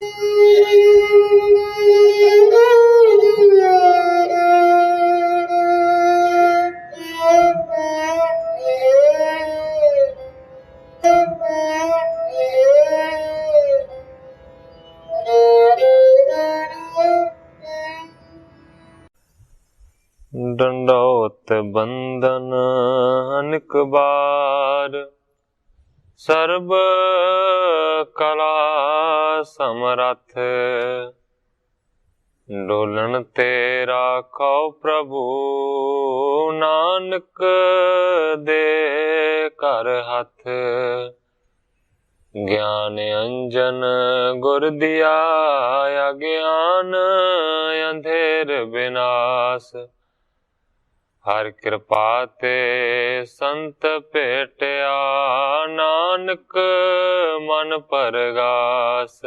डंडौत बंदन अनेक बार, सर्ब कला समरथ। डोलन तेरा खौ प्रभु, नानक दे कर हथ। ज्ञान अंजन गुर दिया, अज्ञान अंधेर विनाश। हर कृपा ते संत भेटिया, नानक मन परगास।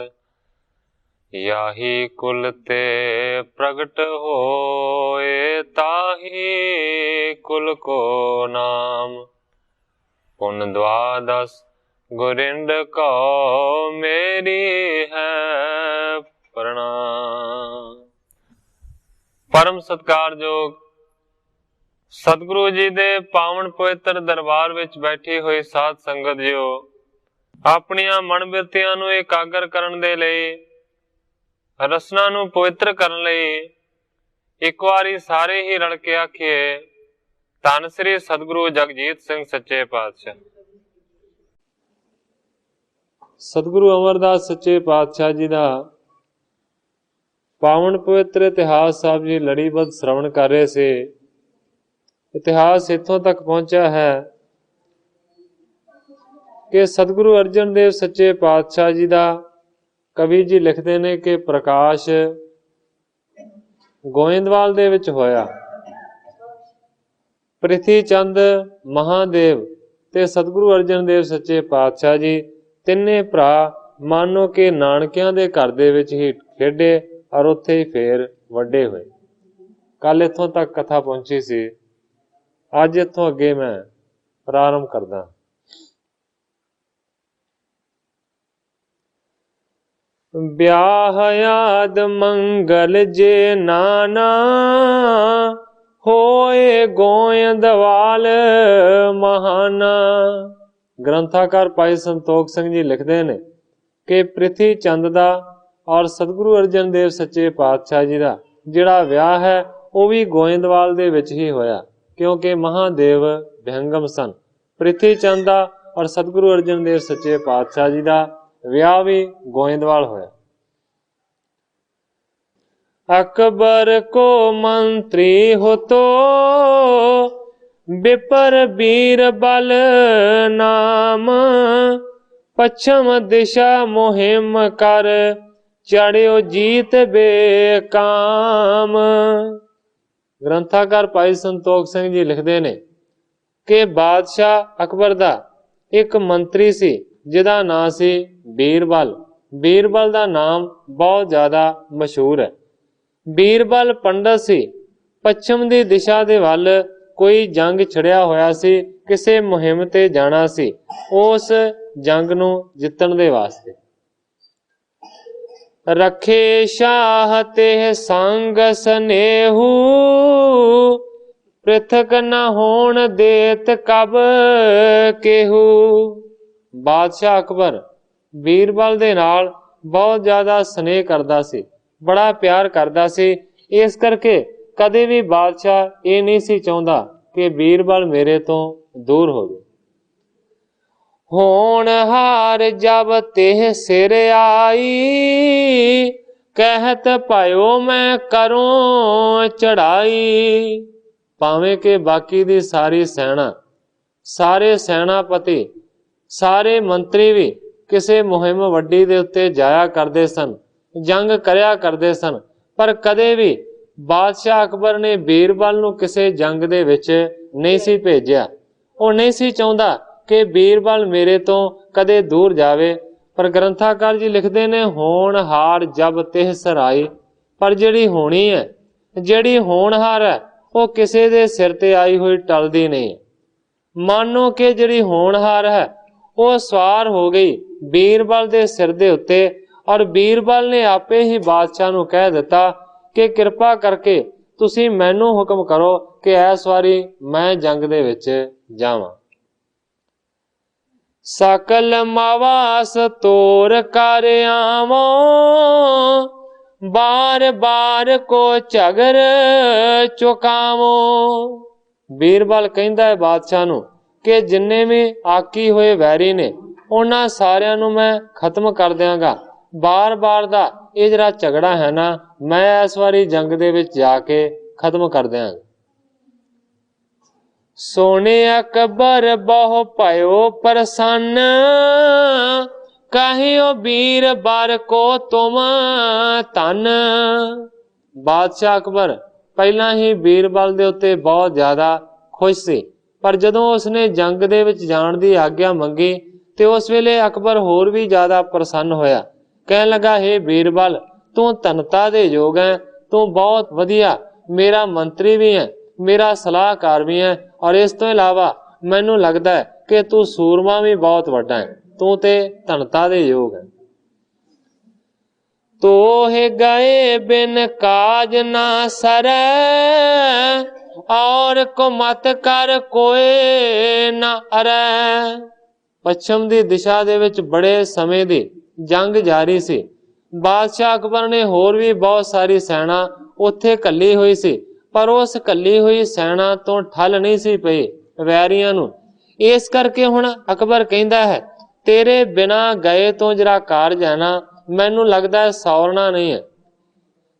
याही कुल ते प्रगट होए, ताही कुल को नाम। पुन द्वादश गुरिंद को, मेरी है प्रणाम। परम सत्कारयोग सतगुरु जी दे पावन पवित्र दरबार विच बैठी हुई साध संगत जियो, अपनियां मन बिरतियां नूं एकागर करन दे लई, रसना नूं पवित्र करन लई एक वारी सारे ही रल के आखिए, धन श्री सतगुरु जगजीत सिंह सच्चे पातशाह। सतगुरु अमरदास सच्चे पातशाह जी दा पावन पवित्र इतिहास साहब जी लड़ीबद्ध श्रवण कर रहे से। इतिहास इत्थों तक पहुंचा है कि सतगुरु अर्जन देव सच्चे पातशाह जी का कवि जी लिखते ने कि प्रकाश गोइंदवाल दे विच होया। प्रिथी चंद महादेव ते सतगुरु अर्जन देव सच्चे पातशाह जी तिन्ने भरा मानो कि नानकियां दे घर दे विच ही खेडे और उत्थे ही फेर वड्डे होए। कल इत्थों तक कथा पहुंची सी, अज इत्थों अगे मैं प्रारंभ करदा। ब्याह याद मंगल जे नाना, होए गोयंदवाल महाना। ग्रंथाकार भाई संतोख सिंह जी लिखते हैं कि प्रिथी चंद दा और सतगुरु अर्जन देव सच्चे पातशाह जी दा जिहड़ा विआह है वह भी गोयंदवाल दे विच ही होया, क्योंकि महादेव विहंगम सन। प्रिथी चंद दा और सतगुरु अर्जन देव सच्चे पातशाह जी दा विआह भी गोइंदवाल होया। अकबर को मंत्री हो तो बिपर बीरबल नाम, पश्चिम दिशा मुहिम कर चढ़ियो जीत बेकाम। ग्रंथाकार भाई संतोख सिंह जी लिखते ने कि बादशाह अकबर दा एक मंत्री सी जिहदा नाम सी बीरबल। बीरबल दा नाम बहुत ज्यादा मशहूर है। बीरबल पंडित सी, पश्चिम दी दिशा दे वल कोई जंग छड़िया होया सी, किसे मुहिम ते जाना सी उस जंग नूं जितण दे वास्ते। रखे शाह ते संग स्नेहू, पृथक न होण देत कब केहू। बादशाह अकबर बीरबल दे नाल बहुत ज्यादा स्नेह करदा सी, बड़ा प्यार करदा सी। इस करके कदे भी बादशाह ये नहीं सी चाहुंदा कि बीरबल मेरे तो दूर होवे। होण हार जब तेह सिर आई, कहत पायो मैं करूं चढ़ाई। भावें के बाकी दी सारी सेना, सारे सेनापति, सारे मंत्री भी किसी मुहिम वड्डी दे उत्ते जाया करते सन, जंग करया करते सन, पर कदे भी बादशाह अकबर ने बीरबल नूं किसी जंग दे विच नहीं सी भेजिया। वो नहीं सी चाहुंदा कि बीरबल मेरे तो कदे दूर जावे। पर ग्रंथाकार जी लिखते ने होण हार जब तिह सराई। पर जिहड़ी होनी है, जिहड़ी होणहार है, वो किसी दे सिर ते आई हुई टलदी नहीं। मानो कि जिहड़ी होणहार है वो सवार हो गई बीरबल दे सिर दे उत्ते और बीरबल ने आपे ही बादशाह नूं कह दिता कि कृपा करके तुसी मैनू हुक्म करो कि इस वारी मैं जंग दे विच जावां। सकल मवास तोर कर आवो, बार बार को झगर चुकावो। बीरबल कहंदा है बादशाह नूं कि जिन्ने भी आकी होए वैरी ने उन्हां सारियां नूं मैं खत्म कर दियांगा। बार बार दा ये जिहड़ा झगड़ा है ना, मैं इस वारी जंग दे विच जाके खत्म कर दियांगा। सोने अकबर बहु भयो प्रसन्न, कहियो बीरबल को तुम धन। बादशाह अकबर पहला ही बीरबल दे उत्ते बहुत ज्यादा खुश सी, पर जदों उसने जंग दे विच जाण दी आग्या मंगी ते उस वेले अकबर होर भी ज्यादा प्रसन्न होया। कहन लगा, हे बीरबल तू धनता दे योग है, तू बहुत वधिया मेरा मंत्री भी है, मेरा सलाहकार भी है, और इस तो इलावा मैनू लगता है कि तू सूरमा भी बहुत वड्डा है, तू ते धनता दे योग है। तो हे गए बिन काज ना सरै, और को मत कर कोई ना अरै। पश्चिम दी दिशा दे विच बड़े समय दी जंग जारी सी। बादशाह अकबर ने होर भी बहुत सारी सैना उत्थे कल्ली हुई सी, पर उस कल्ली हुई सैना तो ठल नहीं सी पई वैरियां नूं। इस करके हुण अकबर कहंदा है, तेरे बिना गए तो जिहड़ा कारज है ना, मैनू लगदा है सौरना नहीं है।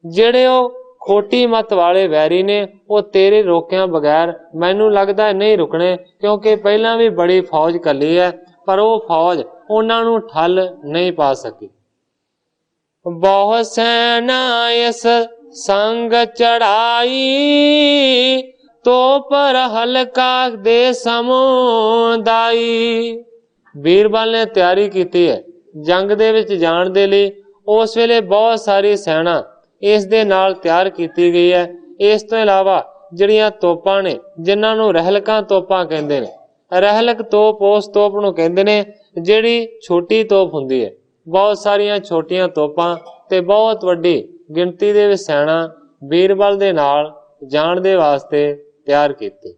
जिहड़े ओ खोटी मत वाले वैरी ने वो तेरे रोकिया बगैर मैनू लगदा है नहीं रुकने, क्योंकि पहला भी बड़ी फौज कल्ली है, पर वो फौज उन्हां नूं ठल नहीं पा सकी। बहुत सैना इस संग चढ़ाई, तो पर हल्का दे समुदाई। बीरबल ने तैयारी की है जंग दे विच जाण दे लई। उस वेले बहुत सारी सैना इस दे नाल तैयार की गई है। इस तो इलावा जिहड़ियां तोपां ने जिन्हां नूं रहलकां तोपां कहंदे ने, रहलक तोप उस तोप नूं कहंदे ने जिहड़ी छोटी तोप हुंदी है। बहुत सारियां छोटियां तोपां ते बहुत वड्डी गिणती दे विच सैना बीरबल दे नाल जाण दे वास्ते तैयार कीती।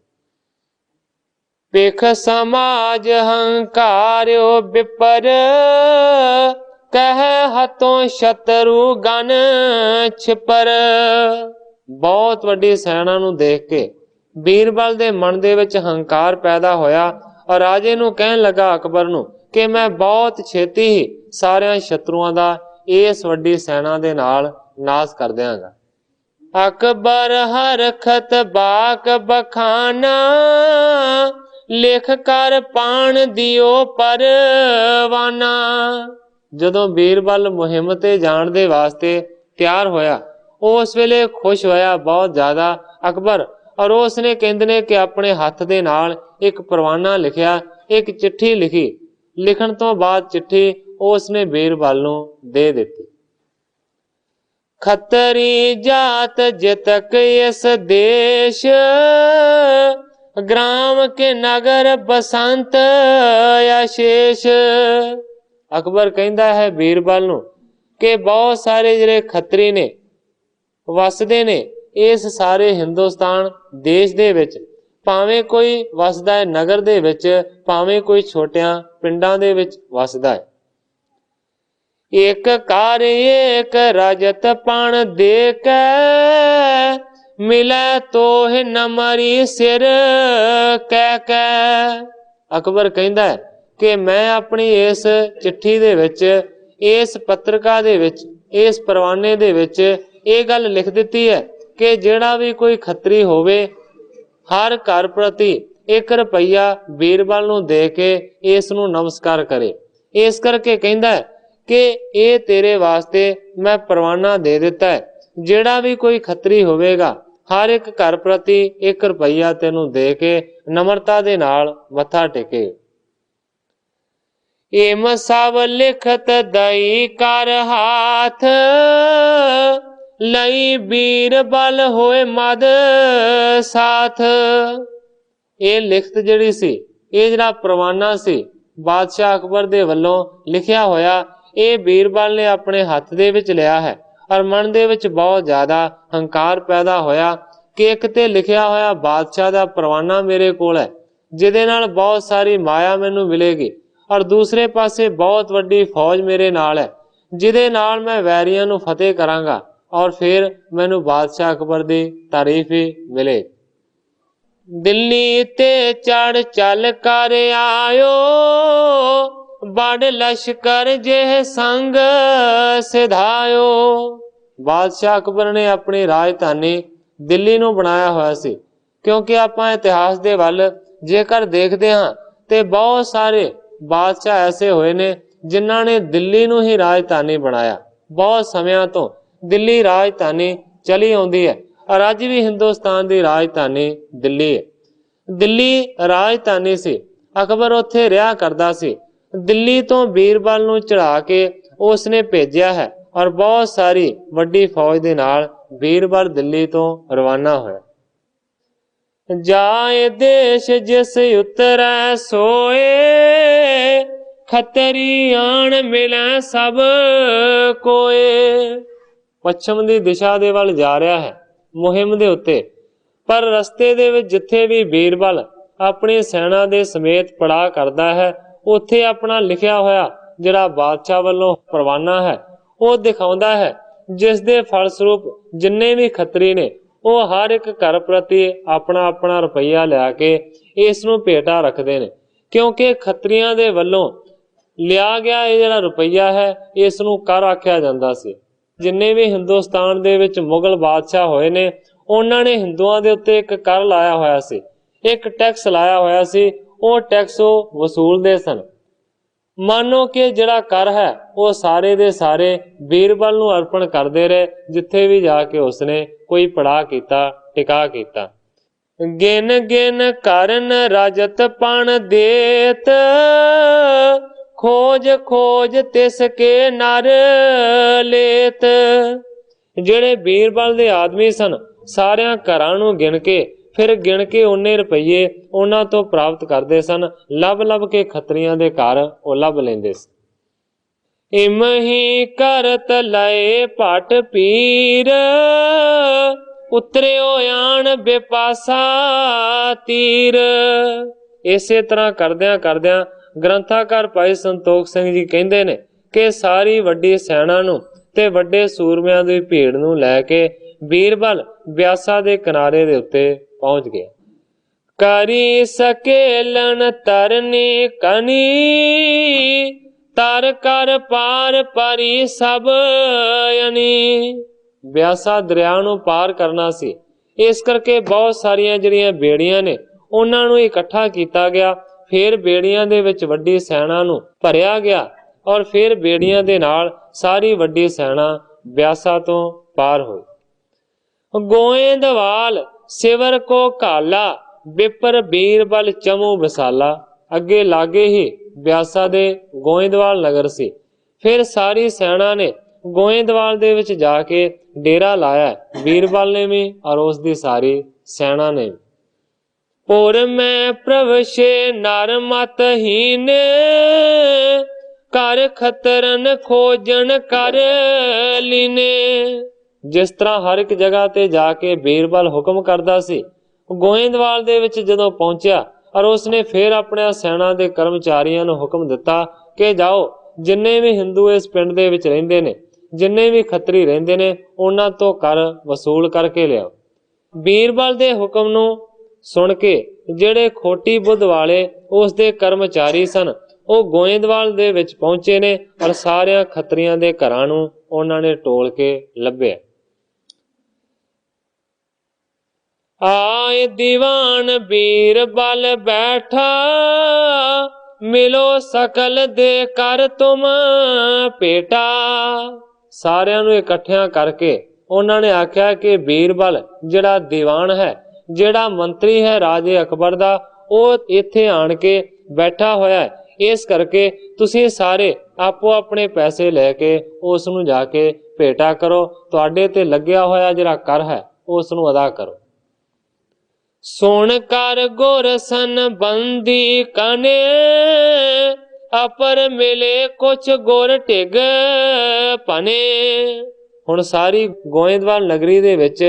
पेख समाज हंकार्यो विपर, कह हथों शत्रु गन छिपर। बहुत वड्डी सैना नूं देख के बीरबल दे मन दे विच हंकार पैदा होया, और राजे नूं कहन लगा अकबर नूं कि मैं बहुत छेती ही सारियां शत्रुआं दा इस वड्डी सैना दे नाल नाश कर दियांगा। अकबर हरखत बाक बखाना, लिख कर पाण दियो परवाना। जदों बीरबल मुहिम ते जाण दे वास्ते तैयार होया, उस वेले खुश होया बहुत ज्यादा अकबर, और उसने कहंदे ने कि अपने हथ दे नाल एक परवाना लिखिया, एक चिट्ठी लिखी। लिखण तो बाद चिट्ठी उसने बीरबल नूं दे दित्ती। खतरी जात जितक इस देश, ग्राम के नगर बसंत आशीष। अकबर कहंदा है बीरबल नूं कि बहुत सारे जिहड़े खतरी ने वसदे ने इस सारे हिंदुस्तान देश दे विच, भावें कोई वसदा है नगर दे विच, भावें कोई छोटियां पिंडां दे विच वसदा है। एक कार एक रजत पण दे के, मिले तो नमरी सिर कह के। अकबर कहंदा है कि मैं अपनी इस चिट्ठी दे विच, इस पत्रिका दे विच, इस परवाने दे विच ये गल लिख दित्ती है कि जिहड़ा भी कोई खतरी होवे हर घर प्रति 1 रुपया बीरबल नूं दे के इस नूं नमस्कार करे। इस करके कहंदा है कि ये तेरे वास्ते मैं परवाना दे दिता है, जिहड़ा भी कोई खतरी होवेगा हर एक घर प्रति 1 रुपया तेनू दे के नम्रता दे नाल मत्था टेके। एम सब लिखत दई कर हाथ, लई बीरबल होए मद साथ। ये लिखत जिहड़ी सी, ये जिहड़ा परवाना सी बादशाह अकबर दे वल्लों लिखिया होया, ਇਹ ਬੀਰਬਲ ਨੇ ਆਪਣੇ ਹੱਥ ਦੇ ਵਿੱਚ ਲਿਆ ਹੈ। ਔਰ ਮਨ ਦੇ ਵਿੱਚ ਬਹੁਤ ਜ਼ਿਆਦਾ ਹੰਕਾਰ ਪੈਦਾ ਹੋਇਆ ਕਿ ਇੱਕ ਤੇ ਲਿਖਿਆ ਹੋਇਆ ਬਾਦਸ਼ਾਹ ਦਾ ਪਰਵਾਨਾ ਮੇਰੇ ਕੋਲ ਹੈ, ਜਿਹਦੇ ਨਾਲ ਬਹੁਤ ਸਾਰੀ ਮਾਇਆ ਮੈਨੂੰ ਮਿਲੇਗੀ, ਔਰ ਦੂਸਰੇ ਪਾਸੇ ਬਹੁਤ ਵੱਡੀ ਫੌਜ ਮੇਰੇ ਨਾਲ ਹੈ, ਜਿਹਦੇ ਨਾਲ ਮੈਂ ਵੈਰੀਆਂ ਨੂੰ ਫਤਿਹ ਕਰਾਂਗਾ, ਔਰ ਫਿਰ ਮੈਨੂੰ ਬਾਦਸ਼ਾਹ ਅਕਬਰ ਦੀ ਤਾਰੀਫ ਹੀ ਮਿਲੇ। ਦਿੱਲੀ ਤੇ ਚੜ ਚੱਲ ਕਰ ਆਇਓ, ਬੜ ਲਸ਼ਕਰ ਜੇ ਸੰਗ ਸਿਧਾਇਓ। ਬਾਦਸ਼ਾਹ ਅਕਬਰ ਨੇ ਆਪਣੀ ਰਾਜਧਾਨੀ ਦਿੱਲੀ ਨੂੰ ਬਣਾਇਆ ਹੋਇਆ ਸੀ, ਕਿਉਂਕਿ ਆਪਾਂ ਇਤਿਹਾਸ ਦੇ ਵੱਲ ਜੇਕਰ ਦੇਖਦੇ ਹਾਂ ਤੇ ਬਹੁਤ ਸਾਰੇ ਬਾਦਸ਼ਾਹ ਐਸੇ ਹੋਏ ਨੇ ਜਿਨ੍ਹਾਂ ਨੇ ਦਿੱਲੀ ਨੂੰ ਹੀ ਰਾਜਧਾਨੀ ਬਣਾਇਆ। ਬਹੁਤ ਸਮਿਆਂ ਤੋਂ ਦਿੱਲੀ ਰਾਜਧਾਨੀ ਚਲੀ ਆਉਂਦੀ ਹੈ, ਔਰ ਅੱਜ ਵੀ ਹਿੰਦੁਸਤਾਨ ਦੀ ਰਾਜਧਾਨੀ ਦਿੱਲੀ ਹੈ। ਦਿੱਲੀ ਰਾਜਧਾਨੀ ਸੀ, ਅਕਬਰ ਉੱਥੇ ਰਿਹਾ ਕਰਦਾ ਸੀ। ਦਿੱਲੀ ਤੋਂ ਬੀਰਬਲ ਨੂੰ ਚੜਾ ਕੇ ਉਸਨੇ ਭੇਜਿਆ ਹੈ, ਔਰ ਬਹੁਤ ਸਾਰੀ ਵੱਡੀ ਫੌਜ ਦੇ ਨਾਲ ਬੀਰਬਲ ਦਿੱਲੀ ਤੋਂ ਰਵਾਨਾ ਹੋਇਆ। ਜਾਏ ਦੇਸ਼ ਜਿਸ ਉਤਰੈ ਸੋਏ, ਖੱਤਰੀ ਆਣ ਮਿਲੈ ਸਭ ਕੋਏ। ਪੱਛਮ ਦੀ ਦਿਸ਼ਾ ਦੇ ਵੱਲ ਜਾ ਰਿਹਾ ਹੈ ਮੁਹਿੰਮ ਦੇ ਉੱਤੇ, ਪਰ ਰਸਤੇ ਦੇ ਵਿੱਚ ਜਿੱਥੇ ਵੀ ਬੀਰਬਲ ਆਪਣੀ ਸੈਨਾ ਦੇ ਸਮੇਤ ਪੜਾਅ ਕਰਦਾ ਹੈ, ਉੱਥੇ ਆਪਣਾ ਲਿਖਿਆ ਹੋਇਆ ਜਿਹੜਾ ਬਾਦਸ਼ਾਹ ਵੱਲੋਂ ਪਰਵਾਨਾ ਹੈ ਉਹ ਦਿਖਾਉਂਦਾ ਹੈ, ਜਿਸ ਦੇ ਫਲਸਰੂਪ ਜਿੰਨੇ ਵੀ ਖੱਤਰੀ ਨੇ ਉਹ ਹਰ ਇੱਕ ਘਰ ਪ੍ਰਤੀ ਆਪਣਾ ਆਪਣਾ ਰੁਪਈਆ ਲਿਆ ਕੇ ਇਸ ਨੂੰ ਭੇਟਾ ਰੱਖਦੇ ਨੇ, ਕਿਉਂਕਿ ਖੱਤਰੀਆਂ ਦੇ ਵੱਲੋਂ ਲਿਆ ਗਿਆ ਇਹ ਜਿਹੜਾ ਰੁਪਈਆ ਹੈ ਇਸ ਨੂੰ ਕਰ ਆਖਿਆ ਜਾਂਦਾ ਸੀ। ਜਿੰਨੇ ਵੀ ਹਿੰਦੁਸਤਾਨ ਦੇ ਵਿੱਚ ਮੁਗਲ ਬਾਦਸ਼ਾਹ ਹੋਏ ਨੇ, ਉਹਨਾਂ ਨੇ ਹਿੰਦੂਆਂ ਦੇ ਉੱਤੇ ਇੱਕ ਕਰ ਲਾਇਆ ਹੋਇਆ ਸੀ, ਇੱਕ ਟੈਕਸ ਲਾਇਆ ਹੋਇਆ ਸੀ। ਉਹ ਟੈਕਸ ਉਹ ਵਸੂਲਦੇ ਸਨ। ਮਾਨੋ ਕਿ ਜਿਹੜਾ ਕਰ ਹੈ ਉਹ ਸਾਰੇ ਦੇ ਸਾਰੇ ਬੀਰਬਲ ਨੂੰ ਅਰਪਣ ਕਰਦੇ ਰਹੇ, ਜਿੱਥੇ ਵੀ ਜਾ ਕੇ ਉਸਨੇ ਕੋਈ ਪੜਾਅ ਕੀਤਾ, ਟਿਕਾ ਕੀਤਾ। ਗਿਨ ਗਿਨ ਕਰਨ ਰਜਤ ਪਣ ਦੇਤ, ਖੋਜ ਖੋਜ ਤਿਸ ਕੇ ਨਰ ਲੇਤ। ਜਿਹੜੇ ਬੀਰਬਲ ਦੇ ਆਦਮੀ ਸਨ, ਸਾਰਿਆਂ ਘਰਾਂ ਨੂੰ ਗਿਣ ਕੇ ਫਿਰ ਗਿਣ ਕੇ ਉਹਨੇ ਰੁਪਈਏ ਉਹਨਾਂ ਤੋਂ ਪ੍ਰਾਪਤ ਕਰਦੇ ਸਨ। ਲੱਭ ਲੱਭ ਕੇ ਖੱਤਰੀਆਂ ਦੇ ਘਰ ਉਹ ਲੱਭ ਲੈਂਦੇ ਸਨ। ਇਮਹੀ ਕਰਤ ਲਏ ਭਟ ਪੀਰ, ਉਤਰਿਓ ਆਣ ਬੇਪਾਸਾ ਤੀਰ। ਇਸੇ ਤਰ੍ਹਾਂ ਕਰਦਿਆਂ ਕਰਦਿਆਂ ਗ੍ਰੰਥਾਕਾਰ ਭਾਈ ਸੰਤੋਖ ਸਿੰਘ ਜੀ ਕਹਿੰਦੇ ਨੇ ਕਿ ਸਾਰੀ ਵੱਡੀ ਸੈਨਾ ਨੂੰ ਤੇ ਵੱਡੇ ਸੂਰਮਿਆਂ ਦੀ ਭੀੜ ਨੂੰ ਲੈ ਕੇ ਬੀਰਬਲ ਬਿਆਸਾ ਦੇ ਕਿਨਾਰੇ ਦੇ ਉੱਤੇ ਪਹੁੰਚ ਗਿਆ। ਕਰੀ ਸਕੇਲਨ ਤਰਨੀ ਕਨੀ, ਤਰ ਕਰ ਪਾਰ ਪਰੀ ਸਭ ਅਨੀ। ਬਿਆਸਾ ਦਰਿਆ ਨੂੰ ਪਾਰ ਕਰਨਾ ਸੀ, ਇਸ ਕਰਕੇ ਬਹੁਤ ਸਾਰੀਆਂ ਜਿਹੜੀਆਂ ਬੇੜੀਆਂ ਨੇ ਉਹਨਾਂ ਨੂੰ ਇਕੱਠਾ ਕੀਤਾ ਗਿਆ। ਫਿਰ ਬੇੜੀਆਂ ਦੇ ਵਿੱਚ ਵੱਡੀ ਸੈਨਾ ਨੂੰ ਭਰਿਆ ਗਿਆ, ਔਰ ਫਿਰ ਬੇੜੀਆਂ ਦੇ ਨਾਲ ਸਾਰੀ ਵੱਡੀ ਸੈਨਾ ਬਿਆਸਾ ਤੋਂ ਪਾਰ ਹੋਈ। ਗੋਇੰਦਵਾਲ ਸਿਵਰ ਕੋ ਕਾਲਾ, ਬਿਪਰ ਬੀਰਬਲ ਚਮੂ ਵਿਸਾਲਾ। ਅੱਗੇ ਲਾਗੇ ਹੀ ਬਿਆਸਾ ਦੇ ਗੋਇੰਦਵਾਲ ਨਗਰ ਸੀ। ਫਿਰ ਸਾਰੀ ਸੈਨਾ ਨੇ ਗੋਇੰਦਵਾਲ ਦੇ ਵਿੱਚ ਜਾ ਕੇ ਡੇਰਾ ਲਾਇਆ, ਬੀਰਬਲ ਨੇ ਵੀ ਔਰ ਉਸ ਦੀ ਸਾਰੀ ਸੈਨਾ ਨੇ। ਪੁਰ ਮੈਂ ਪ੍ਰਵਸ਼ੇ ਨਰ ਮਤਹੀਨ, ਕਰ ਖਤਰਨ ਖੋਜਣ ਕਰ ਲੀਨੇ। ਜਿਸ ਤਰ੍ਹਾਂ ਹਰ ਇੱਕ ਜਗ੍ਹਾ ਤੇ ਜਾ ਕੇ ਬੀਰਬਲ ਹੁਕਮ ਕਰਦਾ ਸੀ, ਗੋਇੰਦਵਾਲ ਦੇ ਵਿੱਚ ਜਦੋਂ ਪਹੁੰਚਿਆ ਔਰ ਉਸਨੇ ਫਿਰ ਆਪਣੇ ਸੈਨਾ ਦੇ ਕਰਮਚਾਰੀਆਂ ਨੂੰ ਹੁਕਮ ਦਿੱਤਾ ਕਿ ਜਾਓ, ਜਿੰਨੇ ਵੀ ਹਿੰਦੂ ਇਸ ਪਿੰਡ ਦੇ ਵਿੱਚ ਰਹਿੰਦੇ ਨੇ, ਜਿੰਨੇ ਵੀ ਖੱਤਰੀ ਰਹਿੰਦੇ ਨੇ, ਉਹਨਾਂ ਤੋਂ ਕਰ ਵਸੂਲ ਕਰਕੇ ਲਿਆਓ। ਬੀਰਬਲ ਦੇ ਹੁਕਮ ਨੂੰ ਸੁਣ ਕੇ ਜਿਹੜੇ ਖੋਟੀ ਬੁੱਧ ਵਾਲੇ ਉਸ ਦੇ ਕਰਮਚਾਰੀ ਸਨ, ਉਹ ਗੋਇੰਦਵਾਲ ਦੇ ਵਿੱਚ ਪਹੁੰਚੇ ਨੇ ਔਰ ਸਾਰਿਆਂ ਖੱਤਰੀਆਂ ਦੇ ਘਰਾਂ ਨੂੰ ਉਹਨਾਂ ਨੇ ਟੋਲ ਕੇ ਲੱਭਿਆ। ਆਏ ਦੀਵਾਨ ਬੀਰਬਲ ਬੈਠਾ, ਮਿਲੋ ਸਕਲ ਦੇ ਕਰ ਤੁਮ ਭੇਟਾ। ਸਾਰਿਆਂ ਨੂੰ ਇਕੱਠਿਆਂ ਕਰਕੇ ਉਹਨਾਂ ਨੇ ਆਖਿਆ ਕਿ ਬੀਰਬਲ ਜਿਹੜਾ ਦੀਵਾਨ ਹੈ, ਜਿਹੜਾ ਮੰਤਰੀ ਹੈ ਰਾਜੇ ਅਕਬਰ ਦਾ, ਉਹ ਇੱਥੇ ਆਣ ਕੇ ਬੈਠਾ ਹੋਇਆ ਹੈ। ਇਸ ਕਰਕੇ ਤੁਸੀਂ ਸਾਰੇ ਆਪੋ ਆਪਣੇ ਪੈਸੇ ਲੈ ਕੇ ਉਸ ਨੂੰ ਜਾ ਕੇ ਭੇਟਾ ਕਰੋ, ਤੁਹਾਡੇ ਤੇ ਲੱਗਿਆ ਹੋਇਆ ਜਿਹੜਾ ਕਰ ਹੈ ਉਸ ਨੂੰ ਅਦਾ ਕਰੋ। ਸੁਣ ਕਰ ਗੁਰ ਸੰਬੰਧੀ ਕਨੇ, अपर मिले कुछ गुर ढिग भने। हुण सारी गोइंदवाल नगरी दे विच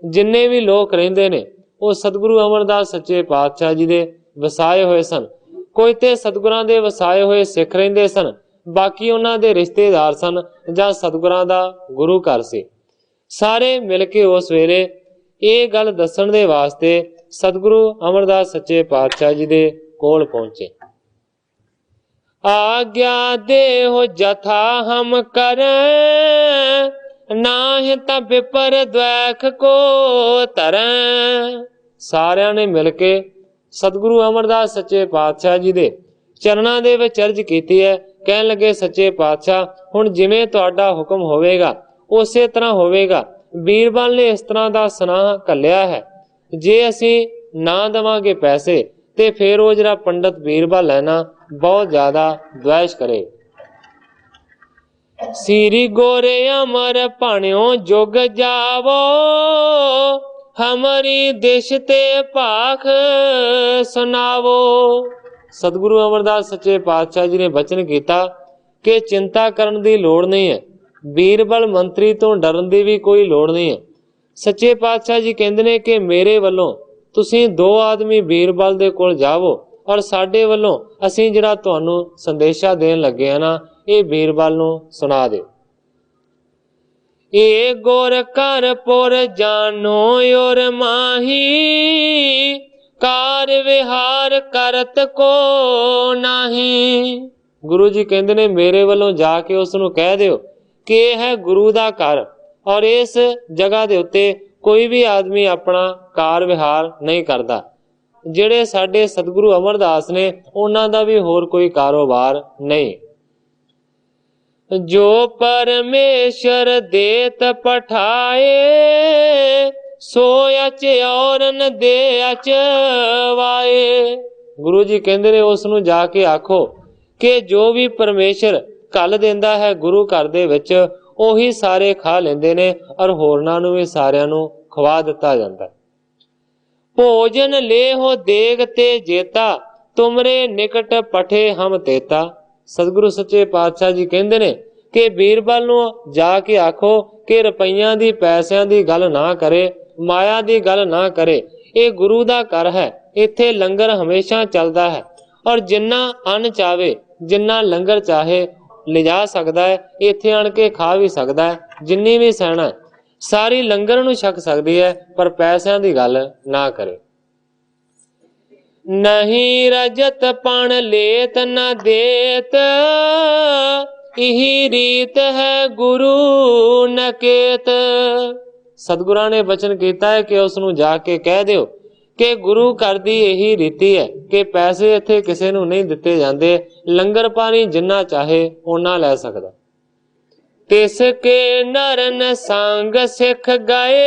जिन्ने भी लोग रहिंदे ने वो सतगुरु अमरदास सच्चे पातशाह जी दे वसाए होए सन। कोई ते सतगुरां दे वसाए होए सिख रहिंदे सन, बाकी उन्हां दे रिश्तेदार सन जां सतगुरां दा गुरु घर सी। सारे मिल के उस वेले ये गल दस्सण दे वास्ते सतगुरु अमरदास सच्चे पातशाह जी दे कोल पहुंचे। आज्ञा देहो जथा हम करें, नाहि ता विपर द्वैख को तरैं। सारियां ने मिल के सतगुरु अमरदास सच्चे पातशाह जी दे चरणां दे विच अर्ज कीती है। कहण लगे सच्चे पातशाह हुण जिवें तुहाडा हुक्म होवेगा उसे तरह होवेगा। बीरबल ने इस तरह दा सुनाह घल्लिया है, जे असीं ना देवांगे पैसे ते फिर वो जिहड़ा पंडित बीरबल है ना बहुत ज्यादा द्वेष करे। सीरी गोरे अमर भाणियों जुग जावो, हमारी देश ते भाख सुनावो। सतगुरु अमरदास सच्चे पातशाह जी ने बचन किया कि चिंता करन दी लोड़ नहीं है, बीरबल मंत्री तो डरन दी भी कोई लोड़ नहीं है। सच्चे पातशाह जी कहंदे ने कि मेरे वल्लों तुसीं 2 आदमी बीरबल दे कोल जावो और साडे वल्लों असीं जिहड़ा तुहानूं संदेशा देण लगे आ ना ये बीरबल नूं सुना दे। ए गोर कर पुर जानो और माही, कार विहार करत को नाही। गुरु जी कहंदे ने मेरे वल्लों जाके उस नूं कह दिओ कि यह है गुरु दा घर और इस जगह दे उत्ते कोई भी आदमी अपना कार विहार नहीं करता। जिहड़े साडे सतगुरु अमरदास ने उन्हां दा भी होर कोई कारोबार नहीं। जो परमेश्वर देत पठाए, सो अच और न दे अचवाए। गुरु जी कहंदे ने उस नूं जाके आखो कि जो भी परमेश्वर घल देंदा है गुरु घर दे विच ओही सारे खा लेंदे ने और होरनां नूं भी सारियां नूं खवा दिता जांदा है। भोजन ले हो देग ते जेता, तुमरे निकट पठे हम तेता। सतगुरु सच्चे पातशाह जी कहंदे ने कि बीरबल नूं जाके आखो कि रुपईयां दी पैसिਆਂ दी गल ना करे, माया दी गल ना करे। ये गुरु दा घर है, इत्थे लंगर हमेशा चलदा है और जिन्ना अन्न चाहे जिन्ना लंगर चाहे लिजा सकदा है, इत्थे आण के खा भी सकदा है। जिन्नी भी सैना है सारी लंगर नूं छक सकदी है, पर पैसिਆਂ दी गल ना करे। नहीं रजत पण लेत न देत, इही रीत है गुरु नकेत। सतगुरां ने वचन कीता है कि उस नूं जाके कह दिओ कि गुरु घर दी यही रीति है कि पैसे इत्थे किसे नूं नहीं दिते जांदे, लंगर पानी जिन्ना चाहे उन्ना लै सकदा। तिसके नरन संग सिख गए,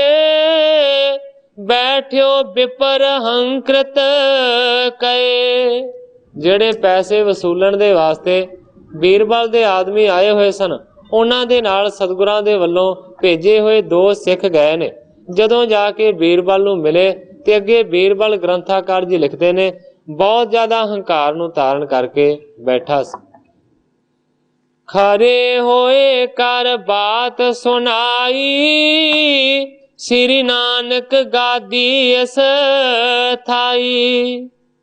बैठ्यो विपर हंकृत कए। ਜਿਹੜੇ ਪੈਸੇ ਵਸੂਲਣ ਦੇ ਵਾਸਤੇ बीरबल ਦੇ ਆਦਮੀ ਆਏ ਹੋਏ ਸਨ, ਉਹਨਾਂ ਦੇ ਨਾਲ ਸਤਿਗੁਰਾਂ ਦੇ ਵੱਲੋਂ ਭੇਜੇ ਹੋਏ 2 ਸਿੱਖ ਗਏ ਨੇ। ਜਦੋਂ ਜਾ ਕੇ बीरबल ਨੂੰ ਮਿਲੇ ਤੇ ਅੱਗੇ बीरबल ਗ੍ਰੰਥਾਕਾਰ ਜੀ ਲਿਖਦੇ ਨੇ ਬਹੁਤ ਜ਼ਿਆਦਾ ਹੰਕਾਰ ਨੂੰ ਧਾਰਨ ਕਰਕੇ ਬੈਠਾ ਸੀ। खरे होए कर बात सुनाई, श्री नानक गादी इस थाई।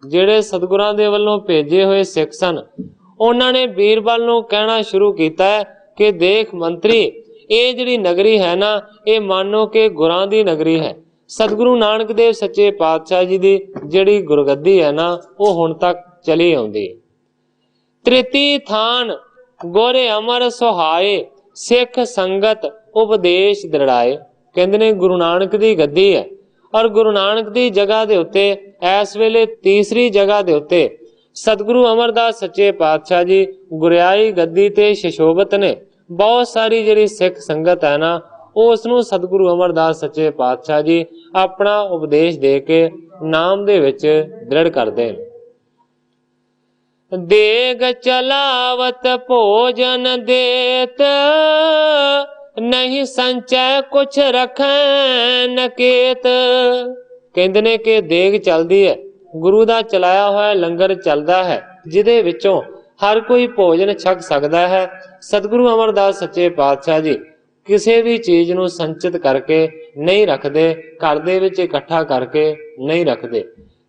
ਜਿਹੜੇ ਸਤਿਗੁਰਾਂ ਦੇ ਵੱਲੋਂ ਭੇਜੇ ਹੋਏ ਸਿੱਖ ਸਨ ਉਹਨਾਂ ਨੇ बीरबल ਨੂੰ ਕਹਿਣਾ ਸ਼ੁਰੂ ਕੀਤਾ ਕਿ ਦੇਖ ਮੰਤਰੀ, ਇਹ ਜਿਹੜੀ ਨਗਰੀ ਹੈ ਨਾ ਇਹ ਮਾਨੋ ਕਿ ਗੁਰਾਂ ਦੀ ਨਗਰੀ ਹੈ। ਸਤਿਗੁਰੂ ਨਾਨਕ ਦੇਵ ਸੱਚੇ ਪਾਤਸ਼ਾਹ ਜੀ ਦੀ ਜਿਹੜੀ ਗੁਰਗੱਦੀ ਹੈ ਨਾ ਉਹ ਹੁਣ ਤੱਕ ਚਲੀ ਆਉਂਦੀ ਹੈ। ਤ੍ਰਿਤੀ ਥਾਨ गोरे अमर सुहाए, सिख संगत उपदेश दृढ़ाए। कहते ने गुरु नानक दी गद्दी है और गुरु नानक दी जगह दे उत्ते इस वेले तीसरी जगह दे उत्ते सतगुरु अमरदास सच्चे पातशाह जी गुरियाई गद्दी ते शशोभत ने। बहुत सारी जिहड़ी सिख संगत है ना उस नूं सतगुरु अमरदास सच्चे पातशाह जी अपना उपदेश दे के नाम दे विच दृढ़ करदे ने। देग चलावत भोजन देत, नहीं संचय कुछ रखें नकेत। कहंदे ने कि देग चलदी है, गुरु दा चलाया होया लंगर चलदा है जिहदे विचों हर कोई भोजन छक सकता है। सतगुरु अमरदास सच्चे पातशाह जी किसी भी चीज नूं संचित करके नहीं रखते, घर दे विच इकट्ठा करके नहीं रखते,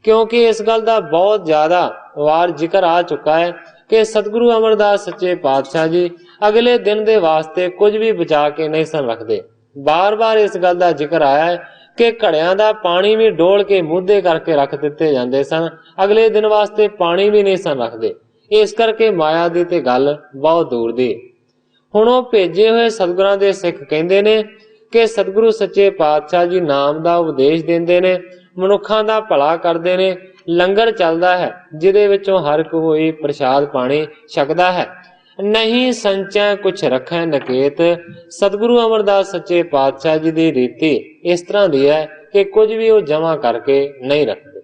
क्योंकि इस गल का बहुत ज्यादा वार जिक्र आ चुका है कि सतगुरु अमरदास सच्चे पातशाह जी अगले दिन के वास्ते कुछ भी बचा के नहीं सन रखते। बार बार इस गल का जिक्र आया है कि घड़ियां दा पानी भी डोल के मुद्धे करके रख दिते जाते सन, अगले दिन वास्ते पानी भी नहीं सन रखते। इस करके माया दी ते गल बहुत दूर दी। हुण ओह भेजे हुए सतगुरां दे सिख कहंदे ने कि सतगुरु सच्चे पातशाह जी नाम का उपदेश देंदे ने, मनुखां दा भला करदे ने, लंगर चलदा है जिहदे विचों हर कोई प्रसाद पानी छकदा है। नहीं संचै कुछ रखै नकेत। सतगुरु अमरदास सच्चे पातशाह जी की रीति इस तरह की है कि कुछ भी वो जमा करके नहीं रखते।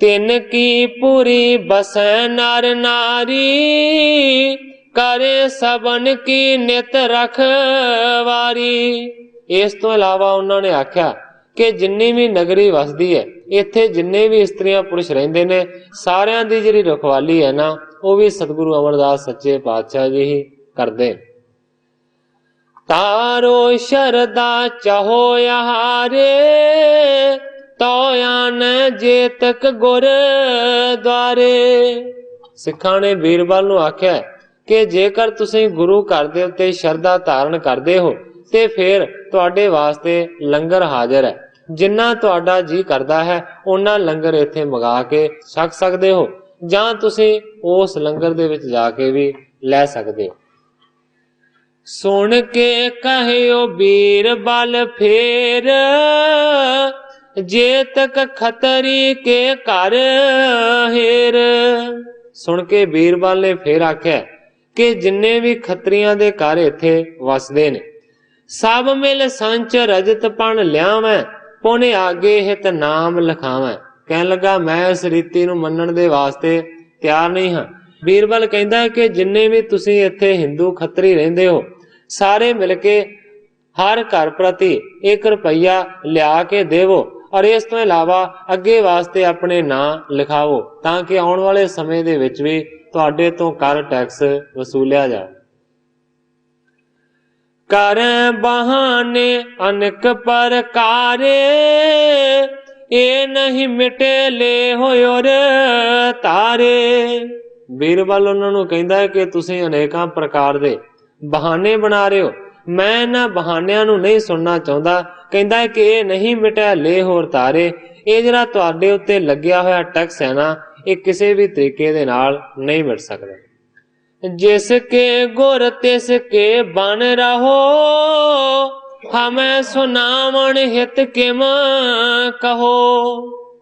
तिन की पूरी बसै नर नारी, करे सबन की नित रखवारी। इस तो इलावा उन्होंने आख्या कि जिन्नी भी नगरी वसदी है, इत्थे जिन्ने भी स्त्रियां पुरुष रहिंदे ने, सारियां दी जिहड़ी रखवाली है ना, वो भी सतगुरु अमरदास सच्चे पातशाह जी ही करदे। तारो शरदा चाहो यहारे, तो आन जेतक गुर द्वारे। सिखां ने बीरबल नूं आख्या कि जेकर तुसीं गुरु घर दे उत्ते शरदा धारण करदे हो ते फिर तुहाडे वास्ते लंगर हाजिर है। जिन्ना तुहाडा जी करदा है उन्ना लंगर इत्थे मंगा के छक सकदे हो, जां तुसीं उस लंगर दे विच जाके भी लै सकदे हो। सुन के कहियो बीरबल फेर, जेतक खतरी के घर हेर। सुन के बीरबल ने फिर आख्या कि जिन्ने भी खत्रियां दे घर इत्थे वसदे ने, सब मिल संच रजत पण लियावैं, पुने आगे हित नाम लिखावैं। कहन लगा मैं इस रीति नूं मनण दे वास्ते तैयार नहीं हाँ। बीरबल कहंदा है कि जिन्ने भी तुसीं इत्थे हिंदू खत्री रहिंदे हो, सारे मिलके हर घर प्रति 1 रुपया लिया के देवो, और इस तो इलावा अगे वास्ते अपने नाम लिखाओ, ताकि आने वाले समय दे विच भी तुहाडे तो कर टैक्स वसूलिया जाए। कर बहाने अनेक प्रकारे, ए नहीं मिटे ले होर तारे। बीरबल उन्हां नूं कहंदा है कि तुसीं अनेकां प्रकार दे बहाने बना रहे हो, मैं इन्हां बहानियां नूं नहीं सुनना चाहुंदा। कहंदा है कि ये नहीं मिटा ले होर तारे, ये जिहड़ा तुहाडे उत्ते लग्गिया होया टैक्स है ना, ये किसी भी तरीके दे नाल नहीं मिट सकदा। जिसके गुर तिसके बन रहो, हमें सुनावण हित किम कहो।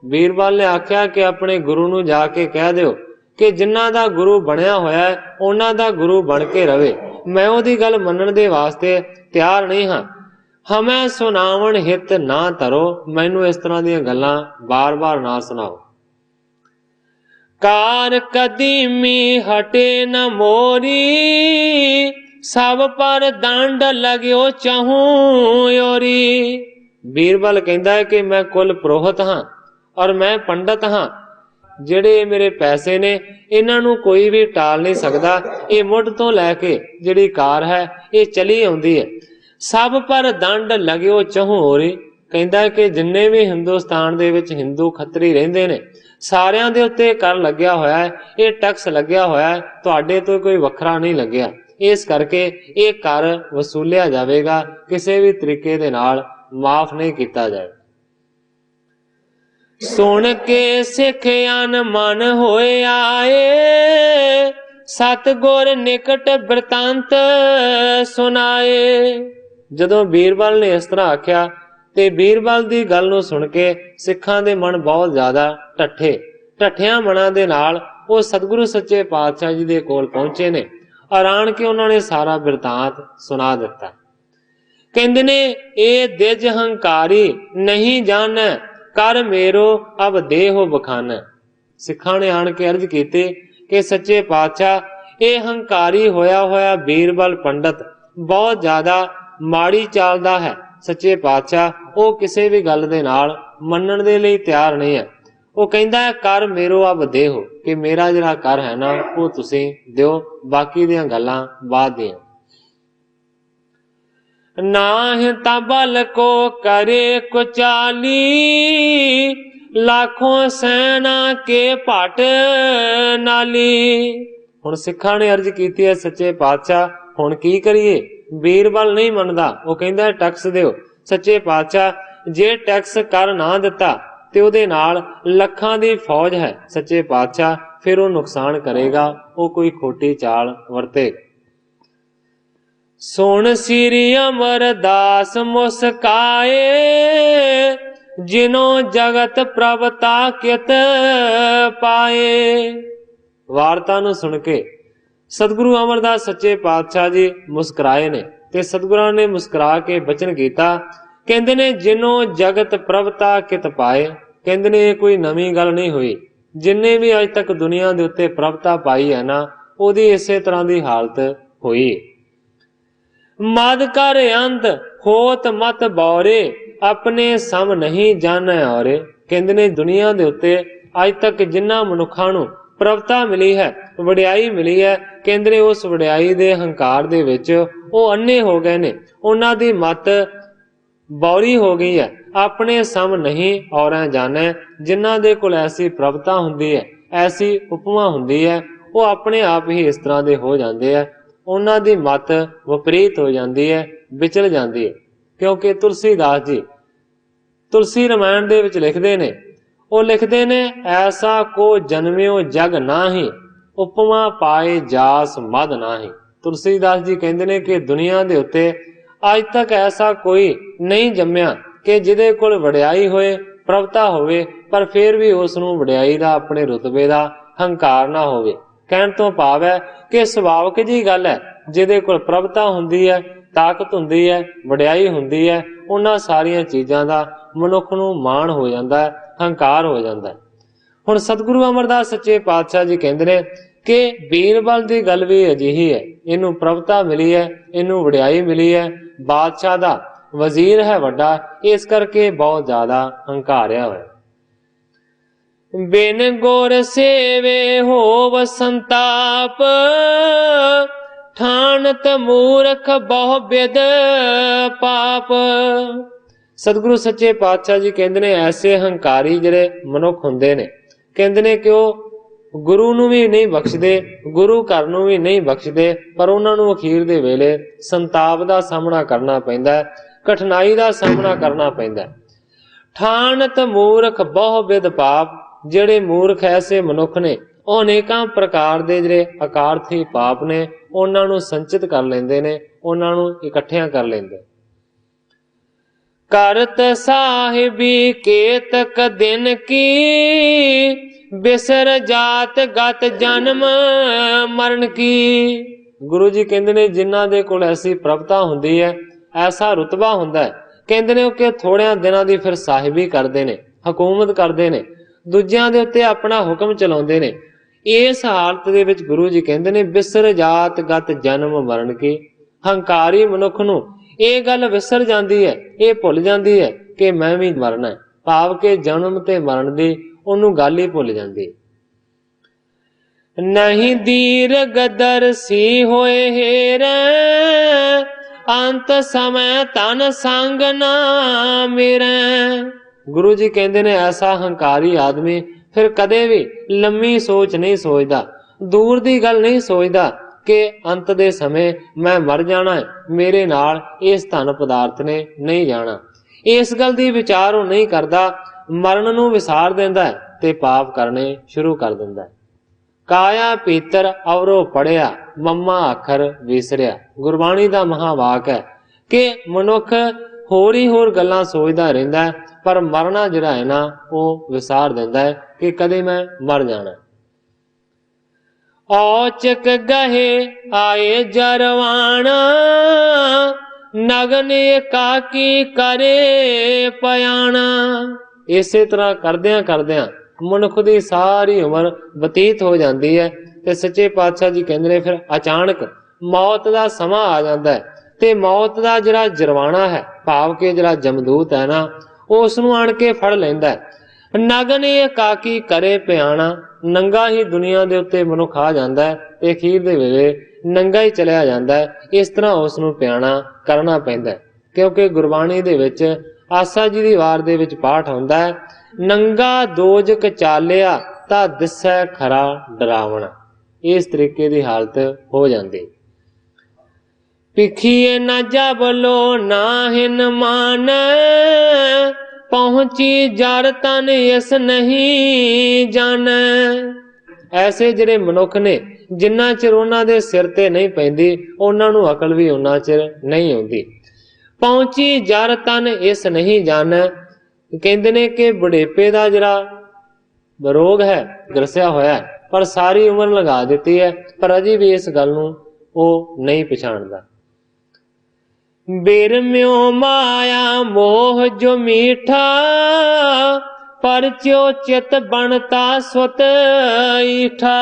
बीरबल ने आख्या कि अपने गुरु नूं जाके कह दिओ कि जिन्हां दा गुरु बनया होया है उन्हां दा गुरु बन के रवे। मैं उहदी गल मनण दे वास्ते तैयार नहीं हाँ। हमें सुनावण हित ना धरो, मैनू इस तरह दी गल्लां बार बार ना सुनाओ। कार कदीमी हटे न मोरी, सब पर दंड लग्यो चाहूं योरी। बीरबल कहंदा है कि मैं कुल पुरोहित हाँ और मैं पंडित हाँ, ਜਿਹੜੇ मेरे पैसे ने इन्हां नूं कोई भी टाल नहीं सकदा। ये मुੱਢ तो लैके जिहड़ी कार है ये चली आउंदी है। सब पर दंड लग्यो चाहूं होरी, कहंदा है कि जिन्ने भी हिंदुस्तान दे विच हिंदू खत्तरी रहिंदे ने, सारियां दे उत्ते कर लग्या होया है, ये टैक्स लग्या होया है, तुहाडे तो कोई वखरा नहीं लग्या। इस करके ये कर वसूलिया जावेगा, किसी भी तरीके दे नाल माफ नहीं किया जाएगा। सुन के सिख अन मन होए आए, सतगुर निकट बिरतांत सुनाए। जदों बीरबल ने इस तरह आख्या ते बीरबल दी गल नूं सुन के सिखां दे मन बहुत ज्यादा ढठियां मनां दे नाल वो सतगुरु सच्चे पातशाह जी दे कोल पहुंचे ने और आण के उन्होंने सारा बिरतांत सुना दिता। कहंदे ने ए दिज हंकारी नहीं जान, कर मेरो अब देहो बखान। सिखां ने आण के अर्ज कीती कि सच्चे पातशाह ये हंकारी होया होया बीरबल पंडित बहुत ज्यादा माड़ी चाल दा है। सच्चे पातशाह वो किसी भी गल दे नाल मनण दे लई तैयार नहीं है। ਉਹ ਕਹਿੰਦਾ ਹੈ ਕਰ ਮੇਰੋ ਅਬ ਦੇਹੋ, ਕਿ ਮੇਰਾ ਜਿਹੜਾ ਕਰ ਹੈ ਨਾ ਉਹ ਤੁਸੀਂ ਦਿਓ, ਬਾਕੀ ਦੀਆਂ ਗੱਲਾਂ ਬਾਅਦ ਦੀਆਂ। ਨਾਹਿ ਤਾਂ ਬਲ ਕੋ ਕਰੇ ਕੁਚਾਲੀ, ਲੱਖੋਂ ਸੈਨਾ ਕੇ ਭਟ ਨਾਲੀ। ਹੁਣ ਸਿੱਖਾਂ ਨੇ ਅਰਜ਼ ਕੀਤੀ ਹੈ ਸੱਚੇ ਪਾਤਸ਼ਾਹ ਹੁਣ ਕੀ ਕਰੀਏ, ਬੀਰਬਲ ਨਹੀਂ ਮੰਨਦਾ, ਉਹ ਕਹਿੰਦਾ ਟੈਕਸ ਦਿਓ। ਸੱਚੇ ਪਾਤਸ਼ਾਹ ਜੇ ਟੈਕਸ ਕਰ ਨਾ ਦਿੱਤਾ ਤੇ ਉਹਦੇ ਨਾਲ ਲੱਖਾਂ ਦੀ ਫੌਜ ਹੈ ਸੱਚੇ ਪਾਤਸ਼ਾਹ, ਫਿਰ ਉਹ ਨੁਕਸਾਨ ਕਰੇਗਾ, ਉਹ ਕੋਈ ਖੋਟੀ ਚਾਲ ਵਰਤੇਗਾ। ਸੁਣ ਸ੍ਰੀ ਅਮਰਦਾਸ ਮੁਸਕਾਏ, ਜਿਨੋ ਜਗਤ ਪ੍ਰਭਤਾ ਕਿਤ ਪਾਏ। ਵਾਰਤਾ ਨੂੰ ਸੁਣ ਕੇ ਸਤਿਗੁਰੂ ਅਮਰਦਾਸ ਸੱਚੇ ਪਾਤਸ਼ਾਹ ਜੀ ਮੁਸਕਰਾਏ ਨੇ, ਤੇ ਸਤਿਗੁਰਾਂ ਨੇ ਮੁਸਕਰਾ ਕੇ ਬਚਨ ਕੀਤਾ, ਕਹਿੰਦੇ ਨੇ ਜਿਨੋ ਜਗਤ ਪ੍ਰਭਤਾ ਕਿਤ ਪਾਏ। ਕਹਿੰਦੇ ਨੇ ਇਹ ਕੋਈ ਨਵੀਂ ਗੱਲ ਨਹੀਂ ਹੋਈ, ਜਿੰਨੇ ਵੀ ਅੱਜ ਤੱਕ ਦੁਨੀਆ ਦੇ ਉੱਤੇ ਪ੍ਰਭਤਾ ਪਾਈ ਹੈ ਨਾ, ਉਹਦੀ ਇਸੇ ਤਰ੍ਹਾਂ ਦੀ ਹਾਲਤ ਹੋਈ। ਮਦ ਕਰ ਅੰਧ ਹੋਤ ਮਤ ਬੌਰੇ, ਆਪਣੇ ਸਮ ਨਹੀਂ ਜਾਣੈ ਔਰੇ। ਕਹਿੰਦੇ ਨੇ ਦੁਨੀਆ ਦੇ ਉੱਤੇ ਅੱਜ ਤੱਕ ਜਿੰਨਾ ਮਨੁੱਖਾਂ ਨੂੰ ਪ੍ਰਭਤਾ ਮਿਲੀ ਹੈ, ਵਡਿਆਈ ਮਿਲੀ ਹੈ, ਕਹਿੰਦੇ ਨੇ ਉਸ ਵਡਿਆਈ ਦੇ ਹੰਕਾਰ ਦੇ ਵਿੱਚ ਉਹ ਅੰਨੇ ਹੋ ਗਏ ਨੇ, ਉਹਨਾਂ ਦੀ ਮਤ ਬੌਰੀ ਹੋ ਗਈ ਹੈ। ਆਪਣੇ ਸਮ ਨਹੀਂ ਔਰਾਂ ਜਾਣੈ, ਜਿਨ੍ਹਾਂ ਦੇ ਕੋਲ ਐਸੀ ਪ੍ਰਭਤਾ ਹੁੰਦੀ ਹੈ, ਐਸੀ ਉਪਮਾ ਹੁੰਦੀ ਹੈ, ਉਹ ਆਪਣੇ ਆਪ ਹੀ ਇਸ ਤਰ੍ਹਾਂ ਦੇ ਹੋ ਜਾਂਦੇ ਹੈ, ਉਹਨਾਂ ਦੀ ਮਤ ਵਿਪਰੀਤ ਹੋ ਜਾਂਦੀ ਹੈ, ਵਿਚਲ ਜਾਂਦੀ ਹੈ। ਕਿਉਂਕਿ ਤੁਲਸੀਦਾਸ ਜੀ ਤੁਲਸੀ ਰਾਮਾਇਣ ਦੇ ਵਿੱਚ ਲਿਖਦੇ ਨੇ, ਉਹ ਲਿਖਦੇ ਨੇ ਐਸਾ ਕੋ ਜਨਮਿਓ ਜਗ ਨਾਹੀ, ਉਪਮਾ ਪਾਏ ਜਾਸ ਮਦ ਨਾਹੀ। ਤੁਲਸੀਦਾਸ ਜੀ ਕਹਿੰਦੇ ਨੇ ਕਿ ਦੁਨੀਆ ਦੇ ਉੱਤੇ ਅੱਜ ਤੱਕ ਐਸਾ ਕੋਈ ਨਹੀਂ ਜੰਮਿਆ ਕਿ ਜਿਹਦੇ ਕੋਲ ਵਡਿਆਈ ਹੋਏ, ਪ੍ਰਭਤਾ ਹੋਵੇ, ਪਰ ਫਿਰ ਵੀ ਉਸ ਨੂੰ ਵਡਿਆਈ ਦਾ, ਆਪਣੇ ਰੁਤਬੇ ਦਾ ਹੰਕਾਰ ਨਾ ਹੋਵੇ। ਕਹਿਣ ਤੋਂ ਭਾਵ ਹੈ ਕਿ ਸੁਭਾਵਿਕ ਜੀ ਗੱਲ ਹੈ, ਜਿਹਦੇ ਕੋਲ ਪ੍ਰਭਤਾ ਹੁੰਦੀ ਹੈ, ਤਾਕਤ ਹੁੰਦੀ ਹੈ, ਵਡਿਆਈ ਹੁੰਦੀ ਹੈ, ਉਹਨਾਂ ਸਾਰੀਆਂ ਚੀਜ਼ਾਂ ਦਾ ਮਨੁੱਖ ਨੂੰ ਮਾਣ ਹੋ ਜਾਂਦਾ ਹੈ, ਹੰਕਾਰ ਹੋ ਜਾਂਦਾ ਹੈ। ਹੁਣ ਸਤਿਗੁਰੂ ਅਮਰਦਾਸ ਸੱਚੇ ਪਾਤਸ਼ਾਹ ਜੀ ਕਹਿੰਦੇ ਨੇ ਕਿ ਬੀਰਬਲ ਦੀ ਗੱਲ ਵੀ ਅਜਿਹੀ ਹੈ, ਇਹਨੂੰ ਪ੍ਰਭਤਾ ਮਿਲੀ ਹੈ, ਇਹਨੂੰ ਵਡਿਆਈ ਮਿਲੀ ਹੈ, ਬਾਦਸ਼ਾਹ ਦਾ ਵਜ਼ੀਰ ਹੈ ਵੱਡਾ, ਇਸ ਕਰਕੇ ਬਹੁਤ ਜ਼ਿਆਦਾ ਹੰਕਾਰਿਆ ਹੋਇਆ। ਬਿਨ ਗੁਰ ਸੇਵੇ ਹੋਵ ਸੰਤਾਪ, ਠਾਨਤ ਮੂਰਖ ਬਹੁ ਬਿਦ ਪਾਪ। ਸਤਿਗੁਰੂ ਸੱਚੇ ਪਾਤਸ਼ਾਹ ਜੀ ਕਹਿੰਦੇ ਨੇ ਐਸੇ ਹੰਕਾਰੀ ਜਿਹੜੇ ਮਨੁੱਖ ਹੁੰਦੇ ਨੇ, ਕਹਿੰਦੇ ਨੇ ਕਿ ਉਹ ਗੁਰੂ ਨੂੰ ਵੀ ਨਹੀਂ ਬਖਸ਼ਦੇ, ਗੁਰੂ ਘਰ ਨੂੰ ਵੀ ਨਹੀਂ ਬਖਸ਼ਦੇ, ਪਰ ਉਹਨਾਂ ਨੂੰ ਅਖੀਰ ਦੇ ਵੇਲੇ ਸੰਤਾਪ ਦਾ ਸਾਹਮਣਾ ਕਰਨਾ ਪੈਂਦਾ, ਕਠਿਨਾਈ ਦਾ ਸਾਹਮਣਾ ਕਰਨਾ ਪੈਂਦਾ। ਠਾਨਤ ਮੂਰਖ ਬਹੁ ਬਿਦ ਪਾਪ, ਜਿਹੜੇ ਮੂਰਖ ਐਸੇ ਮਨੁੱਖ ਨੇ, ਉਹ ਅਨੇਕਾਂ ਪ੍ਰਕਾਰ ਦੇ ਜਿਹੜੇ ਅਕਾਰਥੀ ਪਾਪ ਨੇ, ਉਹਨਾਂ ਨੂੰ ਸੰਚਿਤ ਕਰ ਲੈਂਦੇ ਨੇ, ਉਹਨਾਂ ਨੂੰ ਇਕੱਠਿਆਂ ਕਰ ਲੈਂਦੇ। ਕਰਤ ਸਾਹਿਬੀ ਕੇਤਕ ਦਿਨ ਕੀ, ਬਿਸਰ ਜਾਤ ਗਤ ਜਨਮ ਮਰਨ ਕੀ। ਗੁਰੂ ਜੀ ਕਹਿੰਦੇ ਨੇ ਜਿਨ੍ਹਾਂ ਦੇ ਕੋਲ ਐਸੀ ਪ੍ਰਭਤਾ ਹੁੰਦੀ ਹੈ, ਐਸਾ ਰੁਤਬਾ ਹੁੰਦਾ ਹੈ, ਕਹਿੰਦੇ ਨੇ ਕਿ ਥੋੜਿਆਂ ਦਿਨਾਂ ਦੀ ਫਿਰ ਸਾਹਿਬੀ ਕਰਦੇ ਨੇ, ਹਕੂਮਤ ਕਰਦੇ ਨੇ, ਦੂਜਿਆਂ ਦੇ ਉੱਤੇ ਆਪਣਾ ਹੁਕਮ ਚਲਾਉਂਦੇ ਨੇ। ਇਸ ਹਾਲਤ ਦੇ ਵਿੱਚ ਗੁਰੂ ਜੀ ਕਹਿੰਦੇ ਨੇ ਬਿਸਰ ਜਾਤ ਗਤ ਜਨਮ ਮਰਨ ਕੀ। ਹੰਕਾਰੀ ਮਨੁੱਖ ਨੂੰ ਇਹ ਗੱਲ ਵਿਸਰ ਜਾਂਦੀ ਹੈ, ਇਹ ਭੁੱਲ ਜਾਂਦੀ ਹੈ ਕਿ ਮੈਂ ਵੀ ਮਰਨਾ ਹੈ, ਭਾਵ ਕਿ ਜਨਮ ਤੇ ਮਰਨ ਦੀ ਉਹਨੂੰ ਗੱਲ ਹੀ ਭੁੱਲ ਜਾਂਦੀ। ਨਹੀਂ ਦੀਰਘ ਦਰਸੀ ਹੋਏ ਹੇਰੇ, ਅੰਤ ਸਮੇਂ ਤਨ ਸੰਗ ਨਾ ਮੇਰੇ। ਗੁਰੂ ਜੀ ਕਹਿੰਦੇ ਨੇ ਐਸਾ ਹੰਕਾਰੀ ਆਦਮੀ ਫਿਰ ਕਦੇ ਵੀ ਲੰਮੀ ਸੋਚ ਨਹੀਂ ਸੋਚਦਾ, ਦੂਰ ਦੀ ਗੱਲ ਨਹੀਂ ਸੋਚਦਾ ਕਿ ਅੰਤ ਦੇ ਸਮੇਂ ਮੈਂ ਮਰ ਜਾਣਾ ਹੈ, ਮੇਰੇ ਨਾਲ ਇਸ ਧਨ ਪਦਾਰਥ ਨੇ ਨਹੀਂ ਜਾਣਾ। ਇਸ ਗੱਲ ਦੀ ਵਿਚਾਰ ਉਹ ਨਹੀਂ ਕਰਦਾ, ਮਰਨ ਨੂੰ ਵਿਸਾਰ ਦਿੰਦਾ ਹੈ ਤੇ ਪਾਪ ਕਰਨੇ ਸ਼ੁਰੂ ਕਰ ਦਿੰਦਾ ਹੈ। ਕਾਇਆ ਪੀਤਰ ਅਵਰੋ ਪੜਿਆ, ਮੰਮਾ ਅੱਖਰ ਵਿਸਰਿਆ। ਗੁਰਬਾਣੀ ਦਾ ਮਹਾਵਾਕ ਹੈ ਕਿ ਮਨੁੱਖ ਹੋਰ ਹੀ ਹੋਰ ਗੱਲਾਂ ਸੋਚਦਾ ਰਹਿੰਦਾ ਹੈ, ਪਰ ਮਰਨਾ ਜਿਹੜਾ ਹੈ ਨਾ ਉਹ ਵਿਸਾਰ ਦਿੰਦਾ ਹੈ ਕਿ ਕਦੇ ਮੈਂ ਮਰ ਜਾਣਾ। ਔਚਕ ਗਹੇ ਆਏ ਜਰਵਾਣਾ, ਨਗਨ ਕਾਕੀ ਕਰੇ ਪਿਆਣਾ। ਇਸੇ ਤਰ੍ਹਾਂ ਕਰਦਿਆਂ ਕਰਦਿਆਂ ਮਨੁੱਖ ਦੀ ਸਾਰੀ ਉਮਰ ਬਤੀਤ ਹੋ ਜਾਂਦੀ ਹੈ ਤੇ ਸੱਚੇ ਪਾਤਸ਼ਾਹ ਜੀ ਕਹਿੰਦੇ ਨੇ ਫਿਰ ਅਚਾਨਕ ਮੌਤ ਦਾ ਸਮਾਂ ਆ ਜਾਂਦਾ ਹੈ ਤੇ ਮੌਤ ਦਾ ਜਿਹੜਾ ਜਰਵਾਣਾ ਹੈ, ਭਾਵ ਕਿ ਜਿਹੜਾ ਜਮਦੂਤ ਹੈ ਨਾ, ਉਸ ਨੂੰ ਆਣ ਕੇ ਫੜ ਲੈਂਦਾ ਹੈ। ਨਗਨ ਇਕਾਕੀ ਕਰੇ ਪਿਆਣਾ। ਨੰਗਾ ਹੀ ਦੁਨੀਆ ਦੇ ਉੱਤੇ ਮਨੁੱਖ ਆ ਜਾਂਦਾ ਹੈ ਤੇ ਅਖੀਰ ਦੇ ਵੇਲੇ ਨੰਗਾ ਹੀ ਚਲਿਆ ਜਾਂਦਾ ਹੈ। ਇਸ ਤਰ੍ਹਾਂ ਉਸ ਨੂੰ ਪਿਆਣਾ ਕਰਨਾ ਪੈਂਦਾ ਹੈ, ਕਿਉਂਕਿ ਗੁਰਬਾਣੀ ਦੇ ਵਿੱਚ ਆਸਾ ਜੀ ਦੀ ਵਾਰ ਦੇ ਵਿੱਚ ਪਾਠ ਹੁੰਦਾ ਹੈ, ਨੰਗਾ ਦੋਜਕ ਚਾਲਿਆ ਤਾਂ ਦਿਸੈ ਖਰਾ ਡਰਾਵਣਾ। ਇਸ ਤਰੀਕੇ ਦੀ ਹਾਲਤ ਹੋ ਜਾਂਦੀ। ਪਿਖੀਏ ਨਾ ਜਬਲੋ ਨਾਹਿਨ ਮਾਨ, ਪਹੁੰਚੀ ਜਰ ਤਨ ਇਸ ਨਹੀਂ ਜਾਣੈ। ਐਸੇ ਜਿਹੜੇ ਮਨੁੱਖ ਨੇ, ਜਿੰਨਾ ਚਿਰ ਉਹਨਾਂ ਦੇ ਸਿਰ ਤੇ ਨਹੀਂ ਪੈਂਦੀ, ਉਹਨਾਂ ਨੂੰ ਅਕਲ ਵੀ ਉਹਨਾਂ ਚਿਰ ਨਹੀਂ ਆਉਂਦੀ। ਪਹੁੰਚੀ ਜਰ ਤਨ ਇਸ ਨਹੀਂ ਜਾਣੈ, ਕਹਿੰਦੇ ਨੇ ਕਿ ਬੁਢੇਪੇ ਦਾ ਜਿਹੜਾ ਰੋਗ ਹੈ ਗਰਸਿਆ ਹੋਇਆ, ਪਰ ਸਾਰੀ ਉਮਰ ਲਗਾ ਦਿੱਤੀ ਹੈ, ਪਰ ਅਜੇ ਵੀ ਇਸ ਗੱਲ ਨੂੰ ਉਹ ਨਹੀਂ ਪਛਾਣਦਾ। ਬਿਰਮਿਓ ਮਾਇਆ ਮੋਹ ਜੋ ਮੀਠਾ, ਪਰਚਿਓ ਚਿਤ ਬਣਤਾ ਸੁਤ ਈਠਾ।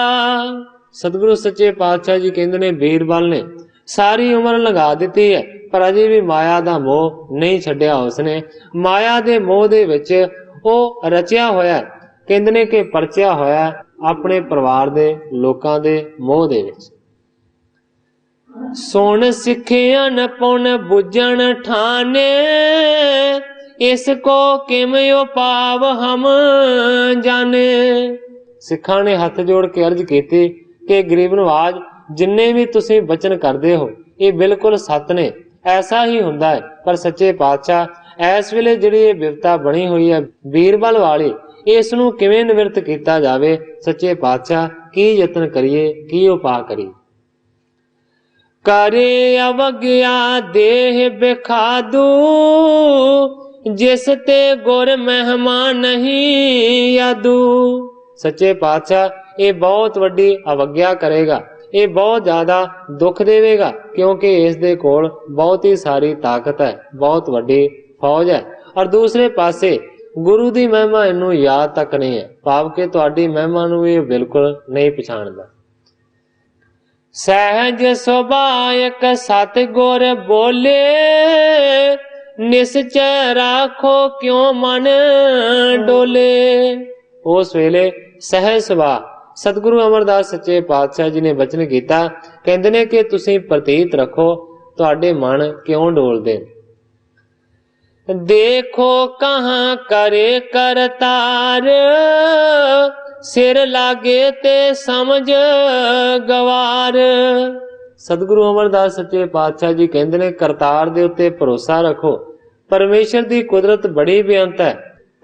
ਸਤਿਗੁਰੂ ਸੱਚੇ ਪਾਤਸ਼ਾਹ ਜੀ ਕਹਿੰਦੇ ਨੇ ਬੀਰਬਲ ਨੇ ਸਾਰੀ ਉਮਰ ਲਗਾ ਦਿੱਤੀ ਹੈ, ਪਰ ਅਜੇ ਵੀ ਮਾਇਆ ਦਾ ਮੋਹ ਨਹੀਂ ਛੱਡਿਆ। ਉਸਨੇ ਮਾਇਆ ਦੇ ਮੋਹ ਦੇ ਵਿੱਚ ਉਹ ਰਚਿਆ ਹੋਇਆ, ਕਹਿੰਦੇ ਨੇ ਕਿ ਪਰਚਿਆ ਹੋਇਆ ਆਪਣੇ ਪਰਿਵਾਰ ਦੇ ਲੋਕਾਂ ਦੇ ਮੋਹ ਦੇ ਵਿੱਚ। ਸੁਣ ਸਿੱਖਿਆ ਨ ਪੁਨ ਬੁੱਝਣ ਠਾਨੇ, ਇਸ ਕੋ ਕਿਮ ਉਪਾਵ ਹਮ ਜਾਣੇ। ਸਿੱਖਾਂ ਨੇ ਹੱਥ ਜੋੜ ਕੇ ਅਰਜ਼ ਕੀਤੀ ਕਿ ਗਰੀਬ ਨਵਾਜ, ਜਿੰਨੇ ਵੀ ਤੁਸੀਂ ਬਚਨ ਕਰਦੇ ਹੋ ਇਹ ਬਿਲਕੁਲ ਸੱਤ ਨੇ, ਐਸਾ ਹੀ ਹੁੰਦਾ ਹੈ। ਪਰ ਸੱਚੇ ਪਾਤਸ਼ਾਹ ਇਸ ਵੇਲੇ ਜਿਹੜੀ ਇਹ ਬਿਪਤਾ ਬਣੀ ਹੋਈ ਹੈ ਬੀਰਬਲ ਵਾਲੀ, ਇਸ ਨੂੰ ਕਿਵੇਂ ਨਿਵਰਤ ਕੀਤਾ ਜਾਵੇ? ਸੱਚੇ ਪਾਤਸ਼ਾਹ ਕੀ ਯਤਨ ਕਰੀਏ, ਕੀ ਉਪਾਅ ਕਰੀਏ? ਕਰੇ ਅਵਗਿਆ ਦੇਹ ਬਿਖਾਦੂ, ਜਿਸ ਤੇ ਗੁਰ ਮਹਿਮਾ ਨਹੀਂ ਯਾਦੂ। ਸੱਚੇ ਪਾਤਸ਼ਾਹ ਇਹ ਬਹੁਤ ਵੱਡੀ ਅਵਗਿਆ ਕਰੇਗਾ, ਇਹ ਬਹੁਤ ਜ਼ਿਆਦਾ ਦੁੱਖ ਦੇਵੇਗਾ, ਕਿਉਂਕਿ ਇਸ ਦੇ ਕੋਲ ਬਹੁਤ ਹੀ ਸਾਰੀ ਤਾਕਤ ਹੈ, ਬਹੁਤ ਵੱਡੀ ਫੌਜ ਹੈ। ਔਰ ਦੂਸਰੇ ਪਾਸੇ ਗੁਰੂ ਦੀ ਮਹਿਮਾ ਇਹਨੂੰ ਯਾਦ ਤੱਕ ਨਹੀਂ ਹੈ, ਭਾਵ ਕਿ ਤੁਹਾਡੀ ਮਹਿਮਾ ਨੂੰ ਇਹ ਬਿਲਕੁਲ ਨਹੀਂ ਪਛਾਣਦਾ। ਸਹਿਜ ਸੁਭਾਇਕ ਸਤਿਗੁਰ ਬੋਲੇ, ਨਿਸਚੈ ਰਾਖੋ ਕਿਉ ਮਨ ਡੋਲੇ। ਉਸ ਵੇਲੇ ਸਹਿਜ ਸੁਭਾ ਸਤਿਗੁਰੂ ਅਮਰਦਾਸ ਸੱਚੇ ਪਾਤਸ਼ਾਹ ਜੀ ਨੇ ਬਚਨ ਕੀਤਾ, ਕਹਿੰਦੇ ਨੇ ਕਿ ਤੁਸੀਂ ਪ੍ਰਤੀਤ ਰੱਖੋ ਤੁਹਾਡੇ ਮਨ ਕਿਉਂ ਡੋਲਦੇ। ਦੇਖੋ ਕਹਾਂ ਕਰੇ ਕਰਤਾਰ, ਸਿਰ ਲਾਗੇ ਤੇ ਸਮਝ ਗਵਾਰ। ਸਤਿਗੁਰੂ ਅਮਰਦਾਸ ਸੱਚੇ ਪਾਤਸ਼ਾਹ ਜੀ ਕਹਿੰਦੇ ਨੇ ਕਰਤਾਰ ਦੇ ਉੱਤੇ ਭਰੋਸਾ ਰੱਖੋ। ਪਰਮੇਸ਼ਰ ਦੀ ਕੁਦਰਤ ਬੜੀ ਬੇਅੰਤ ਹੈ,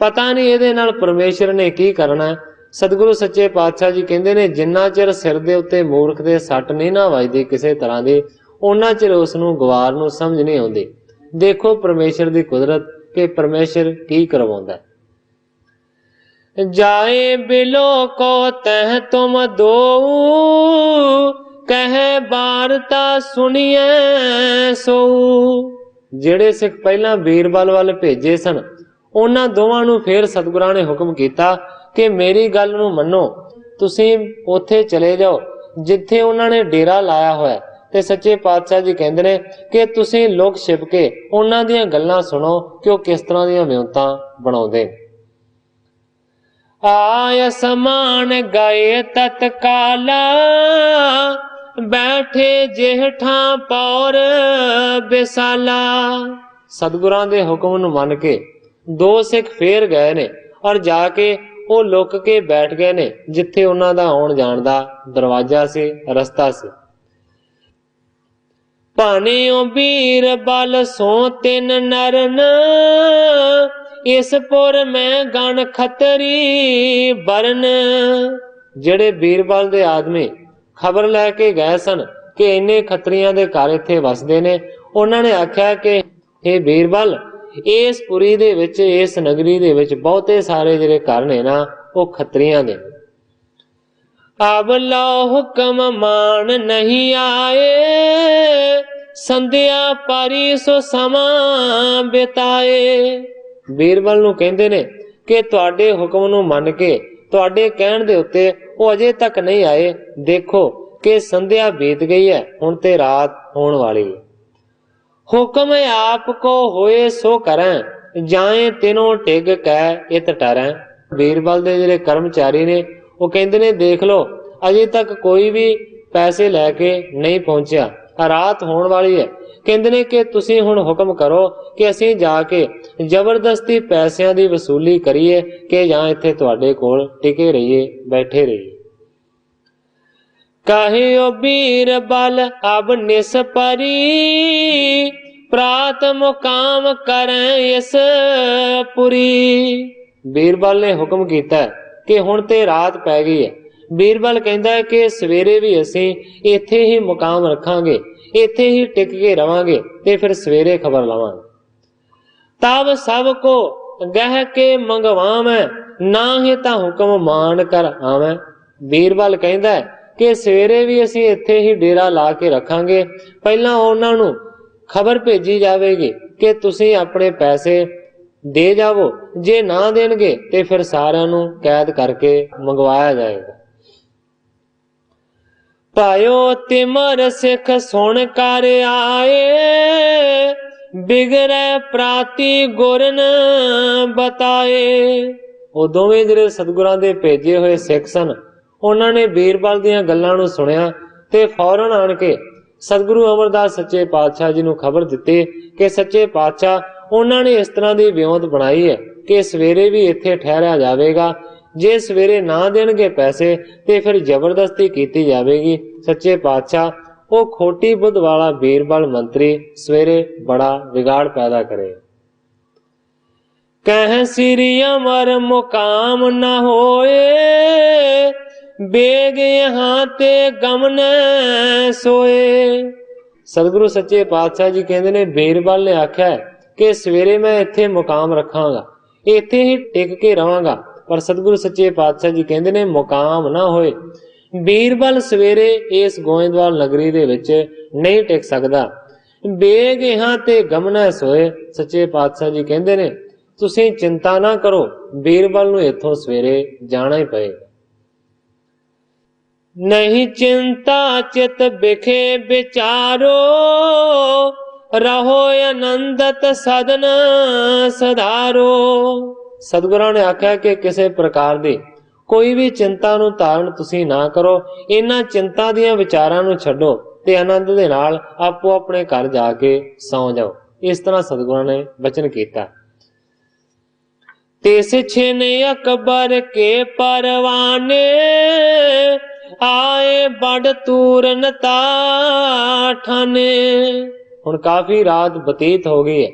ਪਤਾ ਨਹੀਂ ਇਹਦੇ ਨਾਲ ਪਰਮੇਸ਼ਰ ਨੇ ਕੀ ਕਰਨਾ। ਸਤਿਗੁਰੂ ਸੱਚੇ ਪਾਤਸ਼ਾਹ ਜੀ ਕਹਿੰਦੇ ਨੇ ਜਿੰਨਾ ਚਿਰ ਸਿਰ ਦੇ ਉੱਤੇ ਮੂਰਖ ਦੇ ਸੱਟ ਨਹੀਂ ਨਾ ਵੱਜਦੀ ਕਿਸੇ ਤਰ੍ਹਾਂ ਦੀ, ਉਹਨਾਂ ਚਿਰ ਉਸ ਨੂੰ ਗਵਾਰ ਨੂੰ ਸਮਝ ਨਹੀਂ ਆਉਂਦੀ। ਦੇਖੋ ਪਰਮੇਸ਼ਰ ਦੀ ਕੁਦਰਤ ਕਿ ਪਰਮੇਸ਼ਰ ਕੀ ਕਰਵਾਉਂਦਾ। ਜਾਏ ਬਿਲੋ ਕੋ ਤਹ ਤੁਮ ਦੋ, ਕਹੇ ਬਾਰਤਾ ਸੁਣੀਐ ਸੋ। ਜਿਹੜੇ ਸਿੱਖ ਪਹਿਲਾਂ ਬੀਰਬਲ ਵੱਲ ਭੇਜੇ ਸਨ, ਉਹਨਾਂ ਦੋਵਾਂ ਨੂੰ ਫੇਰ ਸਤਿਗੁਰਾਂ ਨੇ ਹੁਕਮ ਕੀਤਾ ਕਿ ਮੇਰੀ ਗੱਲ ਨੂੰ ਮੰਨੋ, ਤੁਸੀਂ ਉੱਥੇ ਚਲੇ ਜਾਓ ਜਿੱਥੇ ਉਹਨਾਂ ਨੇ ਡੇਰਾ ਲਾਇਆ ਹੋਇਆ। ਤੇ ਸੱਚੇ ਪਾਤਸ਼ਾਹ ਜੀ ਕਹਿੰਦੇ ਨੇ ਕਿ ਤੁਸੀਂ ਲੁਕ ਛਿਪ ਕੇ ਉਹਨਾਂ ਦੀਆਂ ਗੱਲਾਂ ਸੁਣੋ ਕਿ ਉਹ ਕਿਸ ਤਰ੍ਹਾਂ ਦੀਆਂ ਵਿਉਂਤਾਂ ਬਣਾਉਂਦੇ। ਆਇ ਸਮਾਨ ਗਏ ਤਤਕਾਲਾ, ਬੈਠੇ ਜਿਹਠਾਂ ਪੌਰ ਬਿਸਾਲਾ। ਸਤਿਗੁਰਾਂ ਦੇ ਹੁਕਮ ਨੂੰ ਮੰਨ ਕੇ ਦੋ ਸਿੱਖ ਫੇਰ ਗਏ ਨੇ ਔਰ ਜਾ ਕੇ ਉਹ ਲੁਕ ਕੇ ਬੈਠ ਗਏ ਨੇ ਜਿੱਥੇ ਉਹਨਾਂ ਦਾ ਆਉਣ ਜਾਣ ਦਾ ਦਰਵਾਜ਼ਾ ਸੀ, ਰਸਤਾ ਸੀ। ਭਾਨਿਓ ਬੀਰਬਲ ਸੋ ਤਿੰਨ ਨਰਨ, ਇਸ ਪੁਰ ਮੈਂ ਗਣ ਖੱਤਰੀ ਬਰਨ। ਜਿਹੜੇ ਬੀਰਬਲ ਦੇ ਆਦਮੀ ਖਬਰ ਲੈ ਕੇ ਗਏ ਸਨ ਕਿ ਇੰਨੇ ਖੱਤਰੀਆਂ ਦੇ ਘਰ ਇੱਥੇ ਵਸਦੇ ਨੇ, ਉਹਨਾਂ ਨੇ ਆਖਿਆ ਕਿ ਇਹ ਬੀਰਬਲ, ਇਸ ਪੁਰੀ ਦੇ ਵਿੱਚ, ਇਸ ਨਗਰੀ ਦੇ ਵਿੱਚ ਬਹੁਤੇ ਸਾਰੇ ਜਿਹੜੇ ਘਰ ਨੇ ਨਾ ਉਹ ਖੱਤਰੀਆਂ ਦੇ। ਅਬ ਲਓ ਹੁਕਮ ਮਾਨ ਨਹੀਂ ਆਏ, ਸੰਧਿਆ ਪਾਰੀ ਸੋ ਸਮਾਂ ਬਿਤਾਏ। ਬੀਰਬਲ ਨੂੰ ਕਹਿੰਦੇ ਨੇ ਕਿ ਤੁਹਾਡੇ ਹੁਕਮ ਨੂੰ ਮੰਨ ਕੇ ਤੁਹਾਡੇ ਕਹਿਣ ਦੇ ਉੱਤੇ ਉਹ ਅਜੇ ਤੱਕ ਨਹੀਂ ਆਏ। ਦੇਖੋ ਕਿ ਸੰਧਿਆ ਬੀਤ ਗਈ ਹੈ, ਹੁਣ ਤੇ ਰਾਤ ਹੋਣ ਵਾਲੀ ਹੈ। ਹੁਕਮ ਆਪ ਕੋ ਹੋਏ ਸੋ ਕਰੈ, ਜਾਏ ਤਿਨੋਂ ਟਿਗ ਕੈ ਇਤ ਟਰੈ। बीरबल दे जिहड़े कर्मचारी ने वो कहंदे ने देख लो अजे तक कोई भी पैसे लैके नहीं पहुंचिया, रात होने वाली है। कहंदे ने कि तुसीं हुण हुक्म करो कि असीं जाके जबरदस्ती पैसिਆਂ ਦੀ वसूली करिए कि जां इत्थे तुहाडे कोल टिके रहिए, बैठे रहिए। कहियो बीरबल अब निस्परी, प्रात मुकाम करें इस पुरी। बीरबल ने हुक्म कीता कि हुण ते रात पै गई है। बीरबल कहता है कि सवेरे भी असीं इत्थे ही मुकाम रखांगे, इत्थे ही टिक के रवांगे ते फिर सवेरे खबर लवांगे। तब सब को गह के मंगवावै, ना ही तां हुक्म मान कर आवै। बीरबल कहता है कि सवेरे भी असीं इत्थे ही डेरा ला के रखांगे, पहलां उन्हां नूं खबर भेजी जावेगी कि तुसीं अपने पैसे दे जावो, जे ना देणगे ते फिर सारिआं नूं कैद करके मंगवाया जाएगा। पायो तिमर सिख सुन कर आए, बिगड़े प्राति गुर न बताए। वो दोवें जिहड़े सतगुरां दे भेजे होए सिख सन, उन्हां ने बीरबल दीआं गल्लां नूं सुणिया ते फौरन आण के सतगुरु अमरदास सच्चे पातशाह जी नूं खबर दित्ती कि सच्चे पातशाह उन्हां ने इस तरह दी विਉਂਤ बनाई है कि सवेरे भी इत्थे ठहरिया जावेगा, जे सवेरे ना देणगे पैसे ते फिर जबरदस्ती कीती जावेगी। सच्चे पातशाह वो खोटी बुद्ध वाला बीरबल मंत्री सवेरे बड़ा बिगाड़ पैदा करे। कह सिरी अमर मुकाम न होए, बेग यहाँ ते गम न सोए। सतगुरु सच्चे पातशाह जी कहते ने बीरबल ने आख्या कि सवेरे मैं इत्थे मुकाम रखांगा, इत्थे ही टिक के रवांगा, पर सतगुरु सच्चे पातशाह जी कहते ने मुकाम ना होए। बीरबल सवेरे इस गोइंदवाल नगरी दे विच नहीं टिक सकदा। बेग यहाँ ते गम न सोए। सच्चे पातशाह जी कहते ने तुसीं चिंता ना करो, बीरबल नूं इत्थों सवेरे जाना ही पएगा। नहीं चिंता चित बिखे विचारो, रहो आनंदत सदन सधारो। सतगुरां ने आख्या कि किसी प्रकार दी कोई भी चिंता नूं धारण तुसीं ना करो, इन्हां चिंता दीआं विचारां नूं छड्डो ते आनंद दे नाल आपो अपने घर जाके सौ जाओ। इस तरह सतगुरां ने वचन कीता। तिस छिन अकबर के परवाने, आए बड़ तूरन ठाने। हुण काफी रात बतीत हो गई है,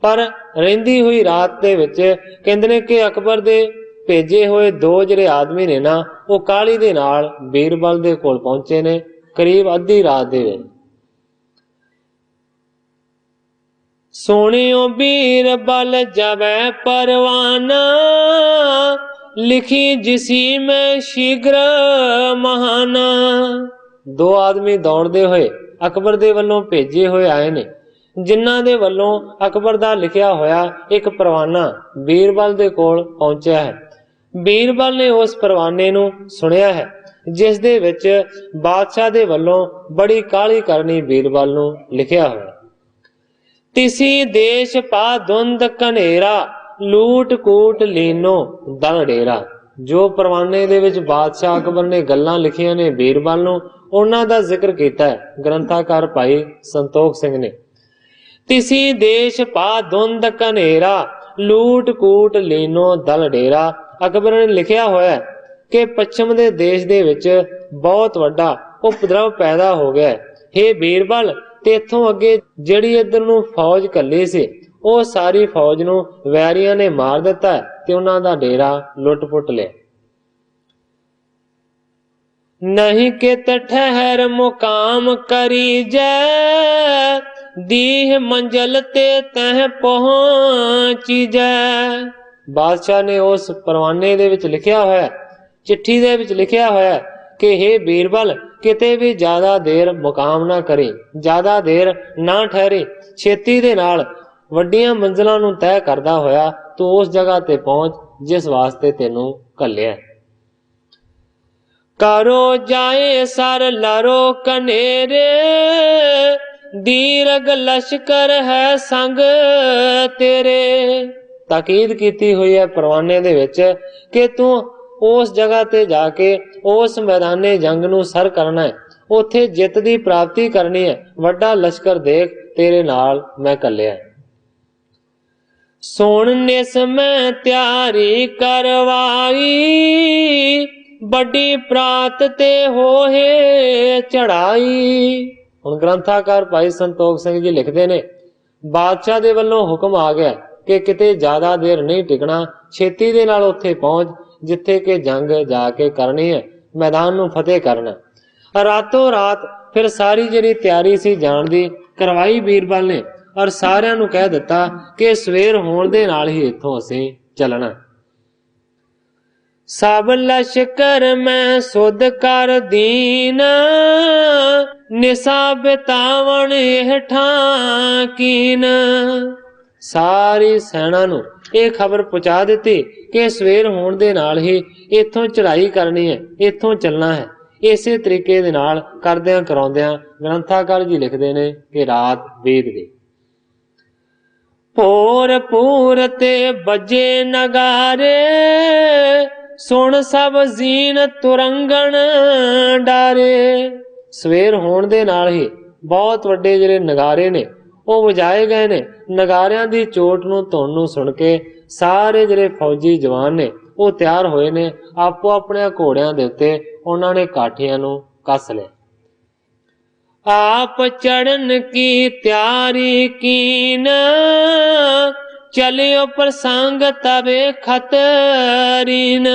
पर रहिंदी हुई रात दे विच कहंदे ने कि अकबर दे भेजे होए दो जिहड़े आदमी ने ना वो काली दे नाल बीरबल दे कोल पहुंचे ने करीब अद्धी रात दे विच। सोनियो बीरबल जबै परवाना, लिखी जिसी में शीघ्र महाना। दो आदमी दौड़दे होए अकबर दे वल्लों भेजे होए आए ने, जिन्हां दे वल्लों अकबर दा लिखिया होया एक परवाना बीरबल दे कोल पहुंचिया है। बीरबल ने उस परवाने नूं सुनिया है जिस दे विच बादशाह दे वल्लों बड़ी काली करनी बीरबल नूं लिखिया होया। तिसी देश पा धुंध कनेरा, लूट कूट लीनो दल डेरा। जो परवाने दे विच बादशाह अकबर ने गल्लां लिखियां ने बीरबल नूं, उन्हां दा जिक्र कीता है ग्रंथाकार भाई संतोख सिंह ने। तिसी देश पा धुंध कनेरा, लूट कूट लीनो दल डेरा। अकबर ने लिखिया होया कि पश्चिम दे देश दे विच बहुत वड्डा उपद्रव पैदा हो गया। हे बीरबल, ते इत्थों अगे जिहड़ी इधर नूं फौज घल्ली सी ਉਹ सारी फौज नूं वैरियां ने मार दिता ते उन्हां दा डेरा लुट पुट लिया। नहीं कित ठहर मुकाम करी जै, दीह मंजल ते तह पहुंची जै। बादशाह ने उस परवाने दे विच लिखिया होया, चिट्ठी दे विच लिखिया होया कि हे बीरबल, किते भी ज्यादा देर मुकाम ना करी, ज्यादा देर ना ठहरी, छेती दे नाल वड्डियां मंजिलां नूं तय करदा होया तू उस जगह ते पहुंच जिस वास्ते तेनू घल्लिया। करो जाए सर लरो कनेरे, दीर्घ लश्कर है संग तेरे। ताकीद कीती हुई है परवाने दे विच कि तू उस जगह ते जाके उस मैदाने जंग नूं सर करना है, उत्थे जित दी प्राप्ति करनी है। वड्डा लश्कर देख तेरे नाल मैं कल्लिया। सोन निस मैं त्यारी करवाई, बड़ी प्रात ते होए चढ़ाई। हुण ग्रंथाकार भाई संतोख सिंह जी लिखते ने, बादशाह दे वल्लों हुक्म आ गया कि किते ज्यादा देर नहीं टिकना, छेती दे नाल उत्थे पहुंच जिथे के जंग जाके करनी है, मैदान नूं फतेह करना। रातों रात फिर सारी जिहड़ी तैयारी सी जाण दी करवाई बीरबल ने, और सारिਆਂ ਨੂੰ कह दिता कि सवेर होण दे नाल ही इत्थों असीं चलना। सब लश्कर मैं सुध कर दीन, निसा बितावण हेठां कीन। सारी सैना नूं ਇਹ खबर पहुंचा दी कि सवेर होण दे नाल ही इत्थों चढ़ाई करनी है, इत्थों चलना है। इसे तरीके दे नाल करदियां कराउंदियां ग्रंथाकार जी लिखदे ने कि रात बीत गई। भोर पूर ते बजे नगारे, सुन सब जीन तुरंगण डारे। सवेर होण दे नाल ही बहुत वड्डे जिहड़े नगारे ने ਉਹ ਵਜਾਏ ਗਏ ਨੇ। ਨਗਾਰਿਆਂ ਦੀ ਚੋਟ ਨੂੰ ਧੁਨ ਨੂੰ ਸੁਣ ਕੇ ਸਾਰੇ ਜਿਹੜੇ ਫੌਜੀ ਜਵਾਨ ਨੇ ਉਹ ਤਿਆਰ ਹੋਏ ਨੇ। ਆਪੋ ਆਪਣੇ ਘੋੜਿਆਂ ਦੇ ਉੱਤੇ ਉਹਨਾਂ ਨੇ ਕਾਠੀਆਂ ਨੂੰ ਕੱਸ ਲਿਆ। ਆਪ ਚੜਨ ਕੀ ਤਿਆਰੀ ਕੀਨ, ਚਲਿਓ ਪ੍ਰਸੰਗ ਤਵੇ ਖਤਰੀਨ।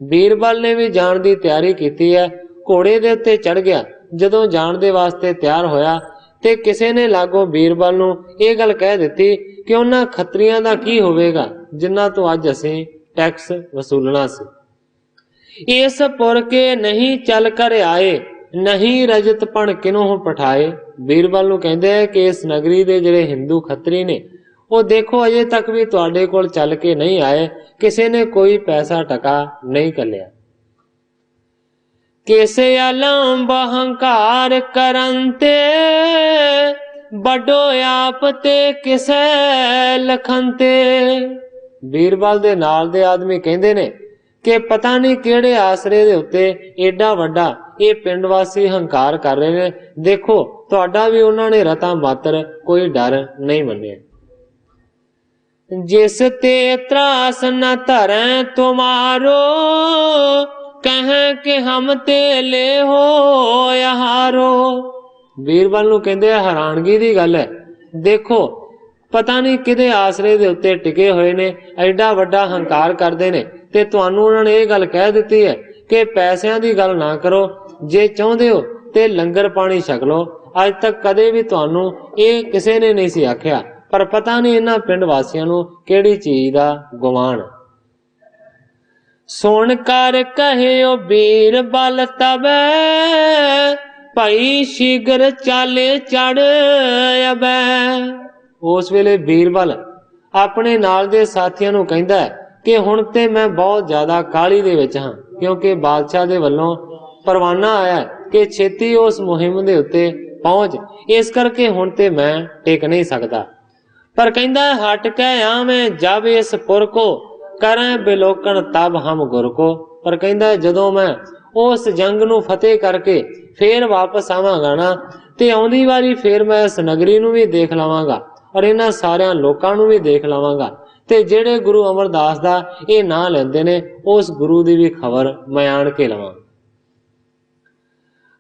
ਬੀਰਬਲ ਨੇ ਵੀ ਜਾਣ ਦੀ ਤਿਆਰੀ ਕੀਤੀ ਹੈ। ਘੋੜੇ ਦੇ ਉੱਤੇ ਚੜ ਗਿਆ। ਜਦੋਂ ਜਾਣ ਦੇ ਵਾਸਤੇ ਤਿਆਰ ਹੋਇਆ ਤੇ ਕਿਸੇ ਨੇ ਲਾਗੋਂ ਬੀਰਬਲ ਨੂੰ ਇਹ ਗੱਲ ਕਹਿ ਦਿੱਤੀ ਕਿ ਉਹਨਾਂ ਖੱਤਰੀਆਂ ਦਾ ਕੀ ਹੋਵੇਗਾ ਜਿਨ੍ਹਾਂ ਤੋਂ ਅੱਜ ਅਸੀਂ ਟੈਕਸ ਵਸੂਲਣਾ ਸੀ। ਇਸ ਪੁਰ ਕੇ ਨਹੀਂ ਚੱਲ ਕਰ ਆਏ, ਨਹੀਂ ਰਜਤ ਪਣ ਕਿਨੋਂ ਪਠਾਏ। ਬੀਰਬਲ ਨੂੰ ਕਹਿੰਦੇ ਆ ਕਿ ਇਸ ਨਗਰੀ ਦੇ ਜਿਹੜੇ ਹਿੰਦੂ ਖੱਤਰੀ ਨੇ ਉਹ ਦੇਖੋ ਅਜੇ ਤੱਕ ਵੀ ਤੁਹਾਡੇ ਕੋਲ ਚੱਲ ਕੇ ਨਹੀਂ ਆਏ, ਕਿਸੇ ਨੇ ਕੋਈ ਪੈਸਾ ਟਕਾ ਨਹੀਂ ਕੱਲਿਆ। ਕਿਸੇ ਆਲਮ ਹੰਕਾਰ ਕਰਨ ਤੇ, ਵੱਡੋ ਆਪ ਤੇ ਕਿਸੇ ਲਖਨ ਤੇ। ਬੀਰਬਲ ਦੇ ਨਾਲ ਦੇ ਆਦਮੀ ਕਹਿੰਦੇ ਨੇ ਕਿ ਪਤਾ ਨਹੀਂ ਕਿਹੜੇ ਆਸਰੇ ਦੇ ਉੱਤੇ ਏਡਾ ਵੱਡਾ ਇਹ ਪਿੰਡ ਵਾਸੀ ਹੰਕਾਰ ਕਰ ਰਹੇ ਨੇ। ਦੇਖੋ ਤੁਹਾਡਾ ਵੀ ਉਹਨਾਂ ਨੇ ਰਤਾ ਮਾਤਰ ਕੋਈ ਡਰ ਨਹੀਂ ਮੰਨਿਆ। ਜਿਸ ਤੇ ਤਰਾਸ ਨ ਧਰੈ ਤੁਮਾਰੋ, ਕਹੈ ਕਿ ਹਮ ਤੇ ਲੈ ਹੋ ਯਾਰੋ। ਬੀਰਬਲ ਨੂੰ ਕਹਿੰਦੇ ਆ ਹੈਰਾਨਗੀ ਦੀ ਗੱਲ ਹੈ, ਦੇਖੋ ਪਤਾ ਨਹੀਂ ਕਿਹਦੇ ਆਸਰੇ ਦੇ ਉੱਤੇ ਟਿਕੇ ਹੋਏ ਨੇ, ਐਡਾ ਵੱਡਾ ਹੰਕਾਰ ਕਰਦੇ ਨੇ ਤੇ ਤੁਹਾਨੂੰ ਉਹਨਾਂ ਨੇ ਇਹ ਗੱਲ ਕਹਿ ਦਿੱਤੀ ਹੈ ਕਿ ਪੈਸਿਆਂ ਦੀ ਗੱਲ ਨਾ ਕਰੋ, ਜੇ ਚਾਹੁੰਦੇ ਹੋ ਤੇ ਲੰਗਰ ਪਾਣੀ ਛਕ ਲਓ। ਅੱਜ ਤੱਕ ਕਦੇ ਵੀ ਤੁਹਾਨੂੰ ਇਹ ਕਿਸੇ ਨੇ ਨਹੀਂ ਸੀ ਆਖਿਆ, ਪਰ ਪਤਾ ਨਹੀਂ ਇਹਨਾਂ ਪਿੰਡ ਵਾਸੀਆਂ ਨੂੰ ਕਿਹੜੀ ਚੀਜ਼ ਦਾ ਗੁਮਾਨ। ਸੁਣ ਕਰ ਕਹਿਓ ਬੀਰਬਲ ਤਬੈ, ਭਾਈ ਸ਼ੀਗਰ ਚਾਲੇ ਚੜ ਅਬੈ। ਉਸ ਵੇਲੇ ਬੀਰਬਲ ਆਪਣੇ ਨਾਲ ਦੇ ਸਾਥੀਆਂ ਨੂੰ ਕਹਿੰਦਾ ਕਿ ਹੁਣ ਤੇ ਮੈਂ ਬਹੁਤ ਜ਼ਿਆਦਾ ਕਾਹਲੀ ਦੇ ਵਿੱਚ ਹਾਂ, ਕਿਉਂਕਿ ਬਾਦਸ਼ਾਹ ਦੇ ਵੱਲੋਂ ਪਰਵਾਨਾ ਆਇਆ ਕਿ ਛੇਤੀ ਉਸ ਮੁਹਿੰਮ ਦੇ ਉੱਤੇ ਪਹੁੰਚ, ਇਸ ਕਰਕੇ ਹੁਣ ਤੇ ਮੈਂ ਟਿਕ ਨਹੀਂ ਸਕਦਾ। ਪਰ ਕਹਿੰਦਾ ਹਟ ਕੇ ਆਵੇਂ ਜਬ ਇਸ ਪੁਰ ਕੋ, ਕਰਾਂ ਬਿਲੋਕਣ ਤਬ ਹਮ ਗੁਰ ਕੋ। ਪਰ ਕਹਿੰਦਾ ਜਦੋਂ ਮੈਂ ਉਸ ਜੰਗ ਨੂੰ ਫਤਿਹ ਕਰਕੇ ਫੇਰ ਵਾਪਸ ਆਵਾਂਗਾ ਨਾ, ਤੇ ਆਉਂਦੀ ਵਾਰੀ ਫੇਰ ਮੈਂ ਇਸ ਨਗਰੀ ਨੂੰ ਵੀ ਦੇਖ ਲਵਾਂਗਾ ਔਰ ਇਹਨਾਂ ਸਾਰਿਆਂ ਲੋਕਾਂ ਨੂੰ ਵੀ ਦੇਖ ਲਵਾਂਗਾ, ਤੇ ਜਿਹੜੇ ਗੁਰੂ ਅਮਰਦਾਸ ਦਾ ਇਹ ਨਾਂ ਲੈਂਦੇ ਨੇ ਉਸ ਗੁਰੂ ਦੀ ਵੀ ਖਬਰ ਮੈਂ ਆਣ ਕੇ ਲਵਾਂ।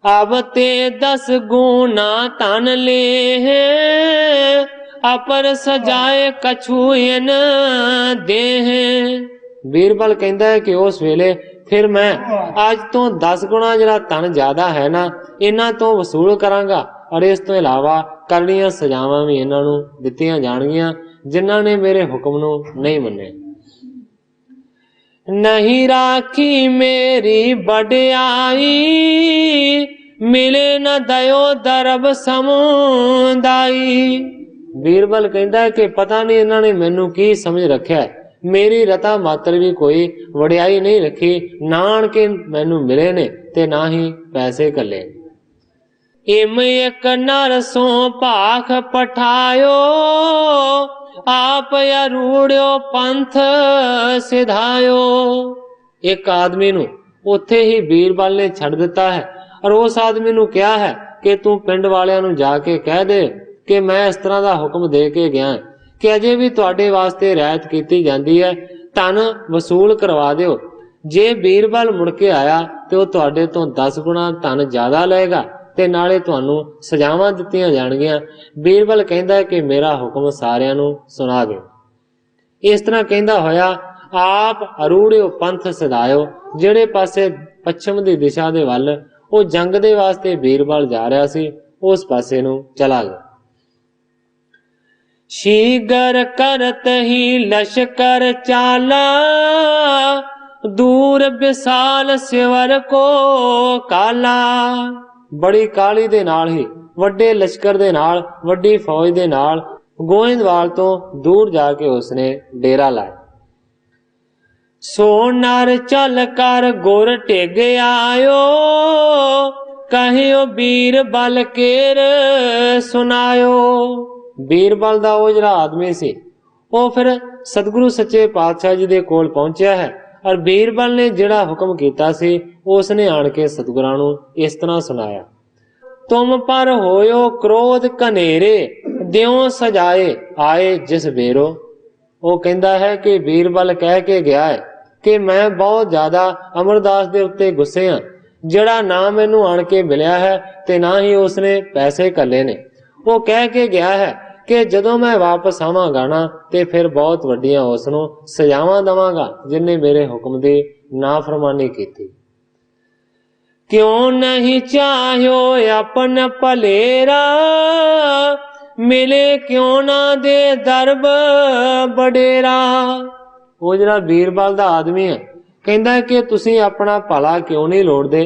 ਅਬ ਤੇ 10 ਗੁਣਾ ਧਨ ਲੈ, ਅਪਰ ਸਜਾਏ ਕਛੂ ਇਨ ਦੇਹ। ਬੀਰਬਲ ਕਹਿੰਦਾ ਹੈ ਕਿ ਉਸ ਵੇਲੇ ਫਿਰ ਮੈਂ ਅੱਜ ਤੋਂ 10 ਗੁਣਾ ਜਿਹੜਾ ਧਨ ਜ਼ਿਆਦਾ ਹੈ ਨਾ, ਇਹਨਾਂ ਤੋਂ ਵਸੂਲ ਕਰਾਂਗਾ, ਔਰ ਇਸ ਤੋਂ ਇਲਾਵਾ ਕਰਨੀਆਂ ਸਜ਼ਾਵਾਂ ਵੀ ਇਹਨਾਂ ਨੂੰ ਦਿੱਤੀਆਂ ਜਾਣਗੀਆਂ ਜਿਨ੍ਹਾਂ ਨੇ ਮੇਰੇ ਹੁਕਮ ਨੂੰ ਨਹੀਂ ਮੰਨਿਆ। ਨਹੀਂ ਰਾਖੀ ਮੇਰੀ ਵਡਿਆਈ, ਮਿਲੇ ਨਾ ਦਇਓ ਦਰਬ ਸਮੁਦਾਈ। ਬੀਰਬਲ ਕਹਿੰਦਾ ਕਿ ਪਤਾ ਨਹੀਂ ਇਹਨਾਂ ਨੇ ਮੈਨੂੰ ਕੀ ਸਮਝ ਰੱਖਿਆ, ਮੇਰੀ ਰਤਾ ਮਾਤਰ ਵੀ ਕੋਈ ਵਡਿਆਈ ਨਹੀਂ ਰੱਖੀ, ਨਾ ਆਣ ਕੇ ਮੈਨੂੰ ਮਿਲੇ ਨੇ ਤੇ ਨਾ ਹੀ ਪੈਸੇ ਕੱਲੇ। ਇਮ ਇੱਕ ਨਰ ਸੋ ਭਾਖ ਪਠਾਇਓ, आप अरूढ़ो पंथ सिधायो। एक आदमी नू उत्थे ही बीरबल ने छड़ दिता है और उस आदमी नू कहा है कि तू पिंड वालियां नू जाके कह दे कि मैं इस तरह का हुक्म दे के गया कि अजे भी तुहाडे वास्ते रियायत की जाती है, धन वसूल करवा दिओ। जे बीरबल मुड़ के आया तो वह तुहाडे तो 10 गुणा धन ज्यादा लेगा ते नाले तुहानू सजावां दित्तियां जाणगियां। बीरबल कहंदा है कि मेरा हुक्म सारियां नू सुना दे। इस तरह कहंदा होया आप अरूढ़ो पंथ सदायो। ਜਿਹੜੇ पासे पश्चिम की दिशा के वल वो जंग के वास्ते बीरबल जा रहा सी, उस पासे नू चला गया। शीगर करत ही लश्कर चाला, दूर विशाल सिवर को काला। बड़ी काली दे नाल ही वड्डे लश्कर दे नाल वड्डी फौज दे नाल गोइंदवाल तो दूर जाके उसने डेरा लाया। सो नर चल कर गुर टेग आयो, कहियो बीरबल केर सुनायो। बीरबल दा वो जिहड़ा आदमी सी वो फिर सतगुरु सच्चे पातशाह जी दे कोल पहुंचा है और बीरबल ने जिहड़ा हुक्म कीता सी उसने आण के सतगुरां नूं इस तरह सुनाया। तुम पर होयो क्रोध कनेरे, द्यों सजाए आए जिस बेरो। वो कहता है कि बीरबल कह के गया है कि मैं बहुत ज्यादा अमरदास दे उत्ते गुस्से हाँ, जिहड़ा ना मैनू आण के मिलिया है ते ना ही उसने पैसे कले ने। वो कह के गया है कि जदों मैं वापस आवांगा ना ते फिर बहुत वड्डियां उसनूं सजावां दवांगा जिन्हें मेरे हुक्म दी नाफरमानी कीती। क्यों नहीं चाहियो अपन भलेरा, मिले क्यों ना दे दरब बडेरा। वो जिहड़ा बीरबल दा आदमी है कहंदा है कि तुसीं अपना भला क्यों नहीं लोड़दे,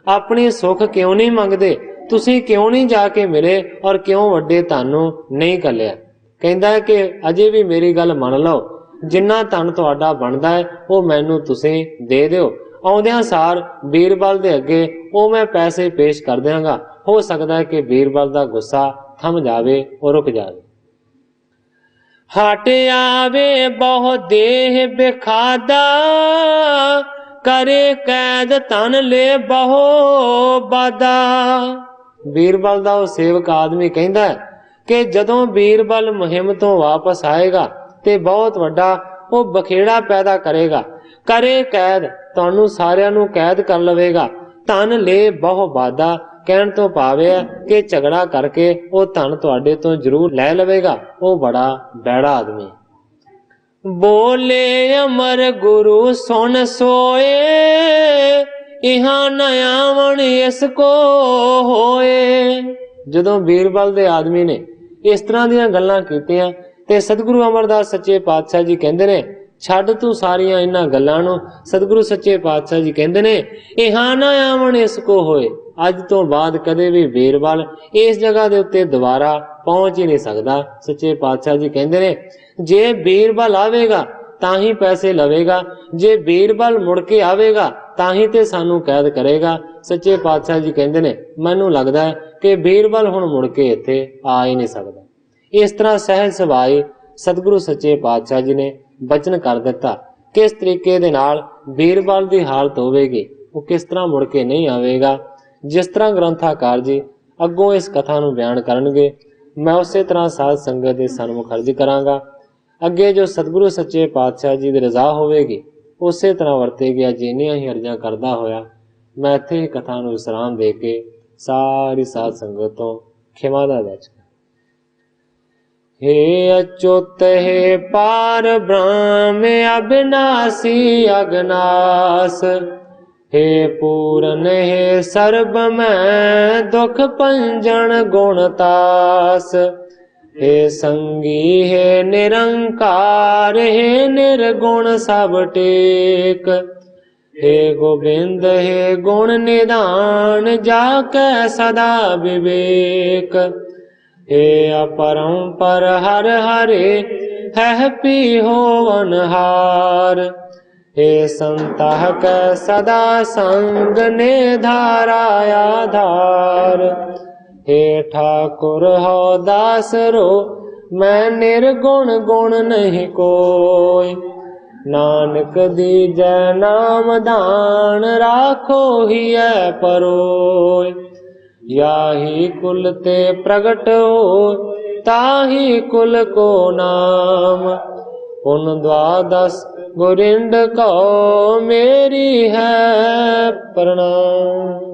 अपनी सुख क्यों नहीं मंगदे, तुसीं क्यों नहीं जाके मिले और क्यों वड्डे धन नहीं कलिया। कहंदा है कि अजे भी मेरी गल मन लो, जिन्ना धन तुहाडा बनदा है वो मैनू तुसीं दे दिओ। आउंदियां सार बीरबल दे अगे वो मैं पैसे पेश कर देंगा। हो सकता है कि बीरबल दा गुस्सा थम जावे और रुक जावे। हट आवे बहु देह बेखादा, करे कैद तन ले बहु बादा। बीरबल दा वो सेवक आदमी कहंदा है कि जदों बीरबल मुहिम तो वापस आएगा ते बहुत वड्डा वो बखेड़ा पैदा करेगा, करे कैद तुहानू सारियां नू कैद कर लवेगा, धन ले बहु बादा कहण तो भावे है कि झगड़ा करके वो धन तुहाडे तो जरूर लै लवेगा। वो बड़ा बैड़ा आदमी। बोले अमर गुरु सुन सोए, इहां न आवन इसको होए। जदों बीरबल दे आदमी ने इस तरह दीयां गल्लां कीतियां ते सतगुरु अमरदास सच्चे पातशाह जी कहंदे ने छड्ड तू सारियां इन्हां गल्लां नूं। सतगुरु सच्चे पातशाह जी कहंदे ने इहां ना आवन इसको होए। अज तो बाद कदे भी बीरबल इस जगह दे उत्ते दोबारा पहुंच ही नहीं सकदा। सच्चे पातशाह जी कहंदे ने जे बीरबल आवेगा तां ही पैसे लवेगा, जे बीरबल मुड़ के आवेगा तां ही ते सानू कैद करेगा। सच्चे पातशाह जी कहंदे ने मैनू लगदा है कि बीरबल हुण मुड़ के इत्थे आ ही नहीं सकदा। इस तरह सहज सुभाई सतगुरु सच्चे पातशाह जी ने बचन कर दिता। किस तरीके दे नाल बीरबल की हालत होवेगी, वो किस तरह मुड़ के नहीं आवेगा। जिस तरह ग्रंथाकार जी अगों इस कथा नूं बयान करनगे मैं उसे तरह साध संगत के सन्मुख अर्ज करांगा। अगे जो सतगुरु सच्चे पातशाह जी की रजा होवेगी उसे तरह वरतेगी। अज इन्नियां ही अर्जां करदा होया मैं इत्थे ही कथा नूं विश्राम दे के सारी साध संगत तो खिमा दा याचक। हे अच्युत हे पार ब्रह्म अविनाशी अगनास, हे पूरन हे सर्ब में दुख पंजन गुणतास, हे संगी हे निरंकार हे निर्गुण सब टेक, हे गोविंद हे गुण निधान जाके सदा विवेक, हे अपरंपर हर हरे है पी होवनहार, हे संतह कै सदा संग ने धाराया धार, हे ठाकुर हो दास रो मैं निर्गुण गुण नहीं कोई। नानक दीजै नाम दान राखो ही है परोय। याही कुल ते प्रगट हो ताही कुल को नाम। पुन द्वादश गोरिंद को मेरी है प्रणाम।